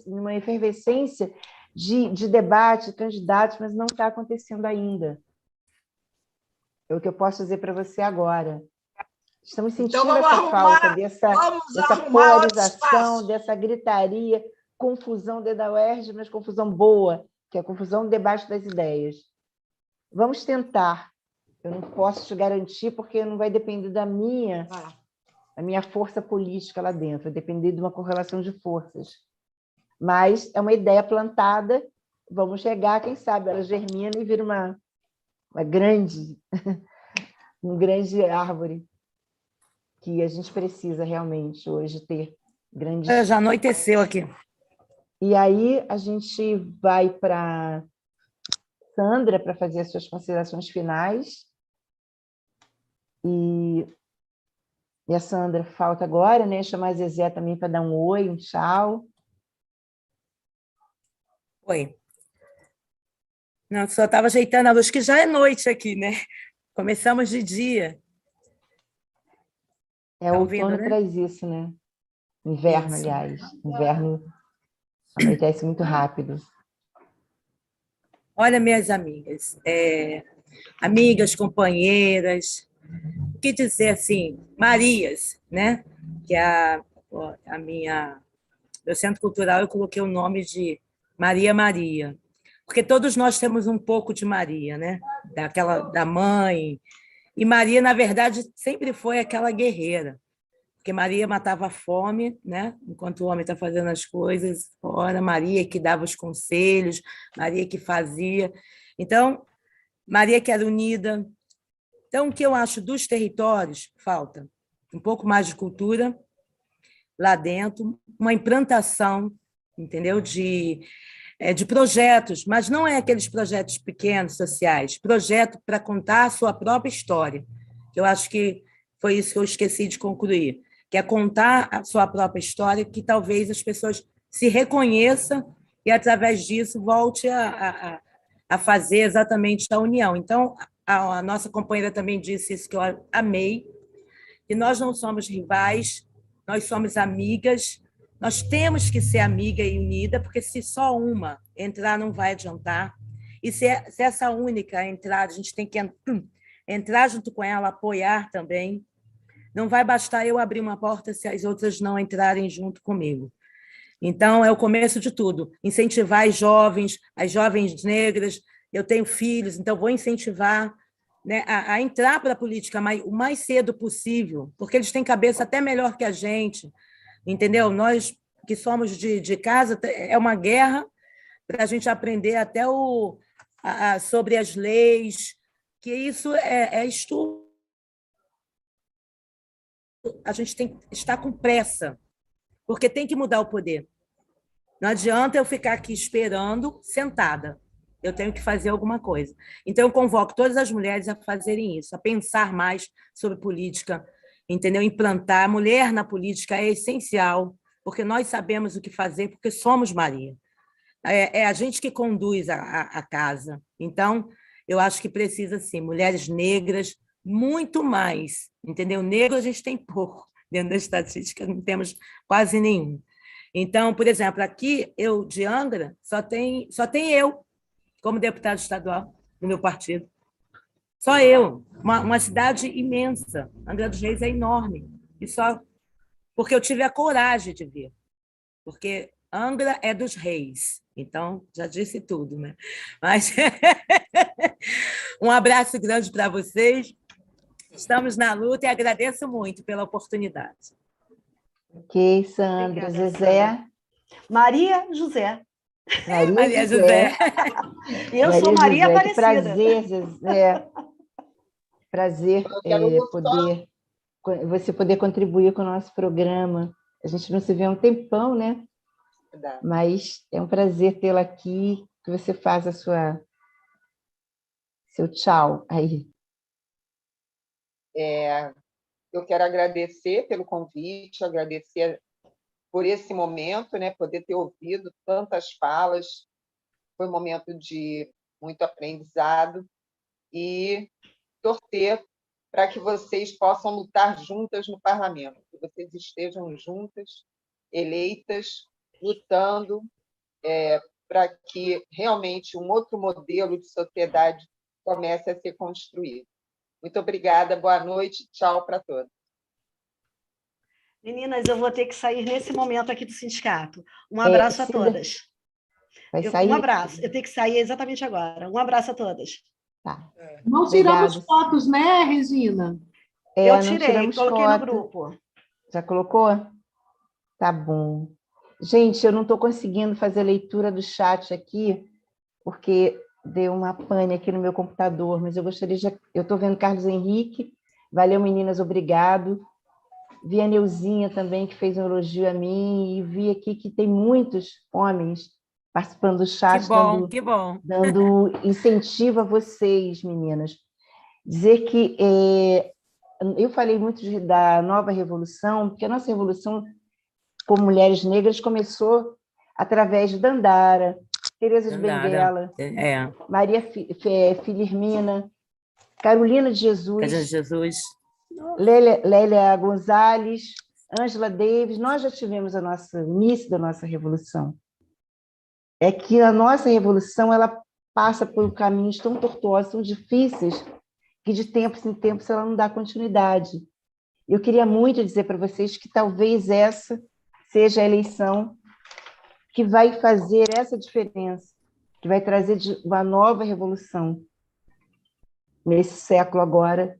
numa efervescência de debate, de candidatos, mas não está acontecendo ainda. É o que eu posso dizer para você agora. Estamos sentindo essa falta dessa polarização, dessa gritaria, confusão dentro da UERJ, mas confusão boa, que é a confusão do debate das ideias. Vamos tentar. Eu não posso te garantir, porque não vai depender da minha força política lá dentro, vai depender de uma correlação de forças. Mas é uma ideia plantada, vamos chegar, quem sabe, ela germina e vira uma grande árvore que a gente precisa realmente hoje ter grandes... Já anoiteceu aqui. E aí a gente vai para Sandra para fazer as suas considerações finais. E a Sandra falta agora, né? Chamar a Zezé também para dar um oi, um tchau. Oi. Não, só estava ajeitando a luz, que já é noite aqui, né? Começamos de dia. O outono, né? Traz isso, né? Inverno, isso. Aliás. Inverno anoitece muito rápido. Olha, minhas amigas, amigas, companheiras, o que dizer assim, Marias, né? Que é a minha... No Centro Cultural eu coloquei o nome de Maria, porque todos nós temos um pouco de Maria, né? Da mãe. E Maria, na verdade, sempre foi aquela guerreira, porque Maria matava a fome, né? Enquanto o homem está fazendo as coisas fora, Maria que dava os conselhos, Maria que fazia. Então, Maria que era unida. Então, o que eu acho dos territórios, falta um pouco mais de cultura lá dentro, uma implantação, entendeu? De projetos, mas não é aqueles projetos pequenos, sociais, projeto para contar a sua própria história. Eu acho que foi isso que eu esqueci de concluir, que é contar a sua própria história, que talvez as pessoas se reconheçam e, através disso, volte a fazer exatamente a união. Então, a nossa companheira também disse isso que eu amei, que nós não somos rivais, nós somos amigas, nós temos que ser amiga e unida, porque se só uma entrar não vai adiantar, e se essa única entrar, a gente tem que entrar junto com ela, apoiar também. Não vai bastar eu abrir uma porta se as outras não entrarem junto comigo. Então, é o começo de tudo. Incentivar as jovens negras. Eu tenho filhos, então vou incentivar, né, a entrar para a política o mais cedo possível, porque eles têm cabeça até melhor que a gente, entendeu? Nós que somos de casa, é uma guerra para a gente aprender até sobre as leis, que isso é estudo. A gente tem que estar com pressa, porque tem que mudar o poder. Não adianta eu ficar aqui esperando, sentada. Eu tenho que fazer alguma coisa. Então, eu convoco todas as mulheres a fazerem isso, a pensar mais sobre política, entendeu? Implantar. A mulher na política é essencial, porque nós sabemos o que fazer, porque somos Maria. É a gente que conduz a casa. Então, eu acho que precisa, sim, mulheres negras, muito mais, entendeu? Negro a gente tem pouco, dentro da estatística não temos quase nenhum. Então, por exemplo, aqui, eu de Angra, só tem eu, como deputado estadual do meu partido. Só eu, uma cidade imensa. Angra dos Reis é enorme, e só porque eu tive a coragem de vir, porque Angra é dos reis, então já disse tudo, né? Mas um abraço grande para vocês. Estamos na luta e agradeço muito pela oportunidade. Ok, Sandra. Obrigada, Zezé. Sandra. Maria José. Maria José. Eu sou Maria Aparecida. Prazer, Zezé. Prazer você poder contribuir com o nosso programa. A gente não se vê há um tempão, né? Verdade. Mas é um prazer tê-la aqui, que você faça seu tchau aí. Eu quero agradecer pelo convite, agradecer por esse momento, né, poder ter ouvido tantas falas. Foi um momento de muito aprendizado e torcer para que vocês possam lutar juntas no parlamento, que vocês estejam juntas, eleitas, lutando para que realmente um outro modelo de sociedade comece a ser construído. Muito obrigada, boa noite, tchau para todos. Meninas, eu vou ter que sair nesse momento aqui do sindicato. Um abraço a Cida, todas. vai sair? Um abraço. Eu tenho que sair exatamente agora. Um abraço a todas. Tá. Não tiramos Obrigada. fotos, né, Regina? Eu não tirei, tiramos coloquei no foto. grupo. Já colocou? Tá bom. Gente, eu não estou conseguindo fazer a leitura do chat aqui, porque deu uma pane aqui no meu computador, mas eu gostaria de... Eu estou vendo Carlos Henrique. Valeu, meninas, obrigado. Vi a Neuzinha também, que fez um elogio a mim, e vi aqui que tem muitos homens participando do chat, Que bom, que bom. dando incentivo a vocês, meninas. Dizer que eu falei muito da nova revolução, porque a nossa revolução, como mulheres negras, começou através de Dandara, Teresa de Benguela, Maria Filirmina, Carolina de Jesus, Lélia Gonzalez, Ângela Davis. Nós já tivemos o início da nossa revolução. É que a nossa revolução ela passa por caminhos tão tortuosos, tão difíceis, que de tempos em tempos ela não dá continuidade. Eu queria muito dizer para vocês que talvez essa seja a eleição que vai fazer essa diferença, que vai trazer uma nova revolução nesse século agora,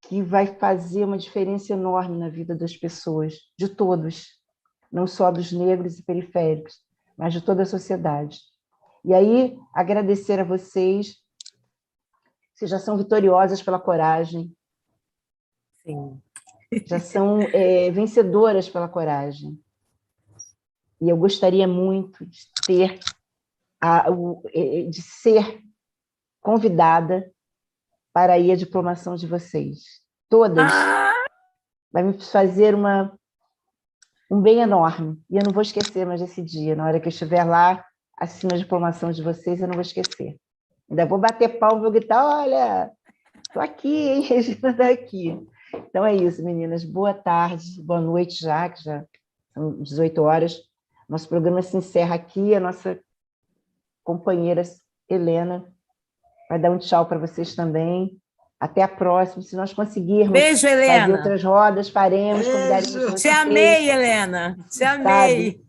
que vai fazer uma diferença enorme na vida das pessoas, de todos, não só dos negros e periféricos, mas de toda a sociedade. E aí, agradecer a vocês já são vitoriosas pela coragem, Sim. já são vencedoras pela coragem. E eu gostaria muito de de ser convidada para ir à diplomação de vocês. Todas. Vai me fazer um bem enorme. E eu não vou esquecer mais desse dia. Na hora que eu estiver lá, assistindo a diplomação de vocês, eu não vou esquecer. Ainda vou bater palma e vou gritar, olha, estou aqui, hein, Regina está aqui. Então é isso, meninas. Boa tarde, boa noite já, que já são 18 horas. Nosso programa se encerra aqui. A nossa companheira Helena vai dar um tchau para vocês também. Até a próxima. Se nós conseguirmos Beijo, Helena. fazer outras rodas, faremos. Convidaremos Te amei, Helena. Te amei.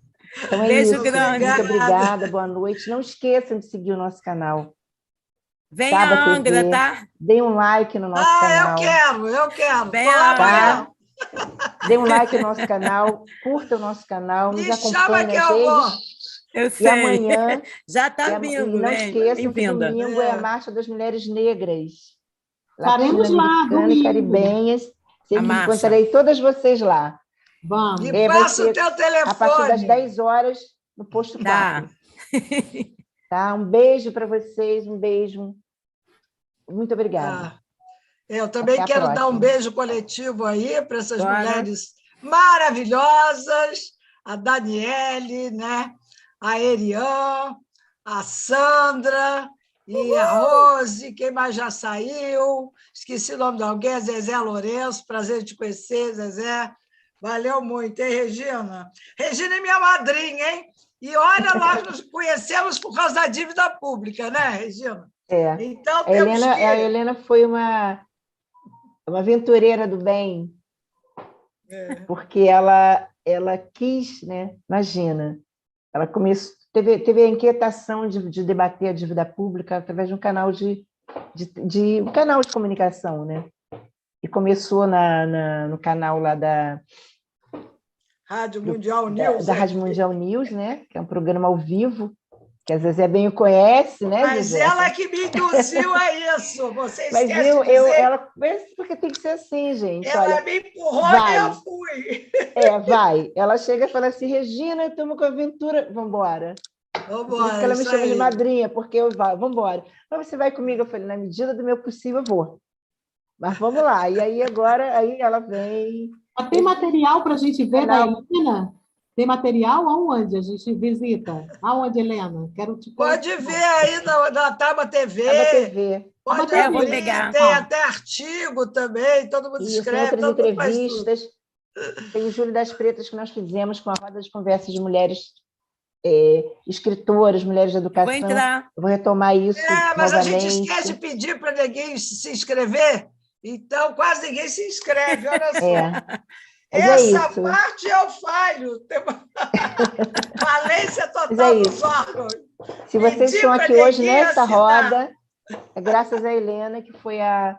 Então é Beijo isso. grande. Muito obrigada, boa noite. Não esqueçam de seguir o nosso canal. Venha a Angra, TV. tá? Dê um like no nosso canal. Eu quero. Venha a Angra. Dê um like no nosso canal, curta o nosso canal, nos acompanhe nas redes. Eu sei. E amanhã... Já está vindo, E não esqueçam que bem-vinda. domingo é a Marcha das Mulheres Negras. Estaremos lá, Latino-americanas e caribenhas. Sempre marcha. encontrarei todas vocês lá. Vamos. E passa o teu telefone. A partir das 10 horas, no posto 4. Tá? Um beijo para vocês, um beijo. Muito obrigada. Eu também quero dar um beijo coletivo aí para essas mulheres maravilhosas, a Daniele, né? A Erian, a Sandra e a Rose, quem mais já saiu? Esqueci o nome de alguém, a Zezé Lourenço, prazer de te conhecer, Zezé. Valeu muito, hein, Regina? Regina é minha madrinha, hein? E olha, nós nos conhecemos por causa da dívida pública, né, Regina? Então, a Helena foi uma aventureira do bem, porque ela quis, né? Imagina, ela teve a inquietação de debater a dívida pública através de um canal um canal de comunicação, né? E começou no canal lá da Rádio Mundial News. Da Rádio Mundial News, né? Que é um programa ao vivo. que a Zezé bem o conhece, né, Mas Zezé? ela que me induziu a isso. Você Mas esquece de dizer, ela, porque tem que ser assim, gente. ela Olha, me empurrou vai. e eu fui. Vai. Ela chega e fala assim, Regina, estamos com a aventura, vamos embora. Por isso que ela me Isso chama de aí. madrinha, porque eu vou, vamos embora. Mas você vai comigo? Eu falei, na medida do meu possível, eu vou. Mas vamos lá. E aí agora, aí ela vem. Mas tem material para a gente ver da Canal. Helena? Tem material aonde a gente visita? Aonde, Helena? Quero te Pode conhecer. ver aí na Taba TV. Taba TV. Pode Eu vou abrir, pegar. tem até artigo também, todo mundo Isso, tem escreve, outras todo mundo faz tudo. entrevistas. Tem o Júlio das Pretas que nós fizemos com a roda de conversas de mulheres escritoras, mulheres de educação. Vou entrar. Eu vou retomar isso Mas novamente. a gente esquece de pedir para ninguém se inscrever, então quase ninguém se inscreve, olha só. Mas Essa isso. parte eu falho. Tem uma falência Mas total isso. dos órgãos. Se vocês Pedir estão pra aqui hoje ninguém nessa assinar. roda, é graças a Helena, que foi a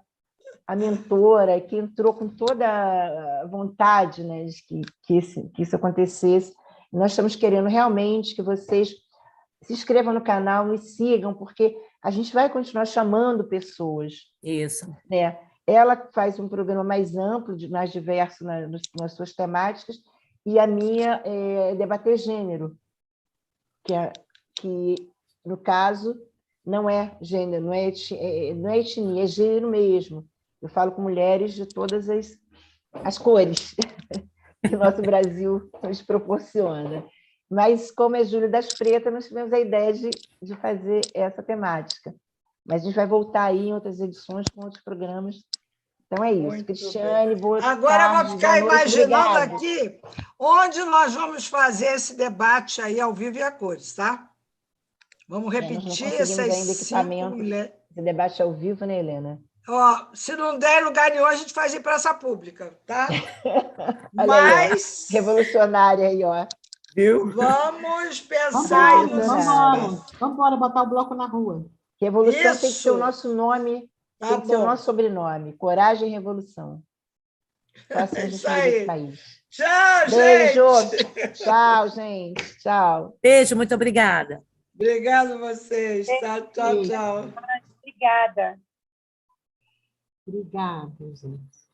mentora, que entrou com toda a vontade, né, de que isso acontecesse. Nós estamos querendo realmente que vocês se inscrevam no canal, nos sigam, porque a gente vai continuar chamando pessoas. Isso. Né? Ela faz um programa mais amplo, mais diverso nas suas temáticas, e a minha é debater gênero, que no caso, não é gênero, não é etnia, é gênero mesmo. Eu falo com mulheres de todas as cores que o nosso Brasil nos proporciona. Mas, como é Júlio das Pretas, nós tivemos a ideia de fazer essa temática. Mas a gente vai voltar aí em outras edições com outros programas. Então é isso. Muito Cristiane, boa Agora tarde, eu vou ficar boa noite, imaginando obrigada. aqui onde nós vamos fazer esse debate aí ao vivo e a cores, tá? Vamos Nós não repetir conseguimos essas ainda 5 equipamento. mulheres. Esse debate ao vivo, né, Helena? Se não der lugar nenhum, a gente faz em praça pública, tá? Olha aí, Mas revolucionária aí, ó. Viu? vamos pensar aí nos Vamos embora botar o bloco na rua. Revolução tem que ser o Isso. nosso nome, Tá tem que ser o bom. nosso sobrenome. Coragem e Revolução. Só assim a gente Isso muda aí. esse país. Tchau, Beijo. gente. Tchau, gente. Tchau. Beijo, muito obrigada. Obrigada a vocês. Tchau, tchau. Obrigada. Obrigada, gente.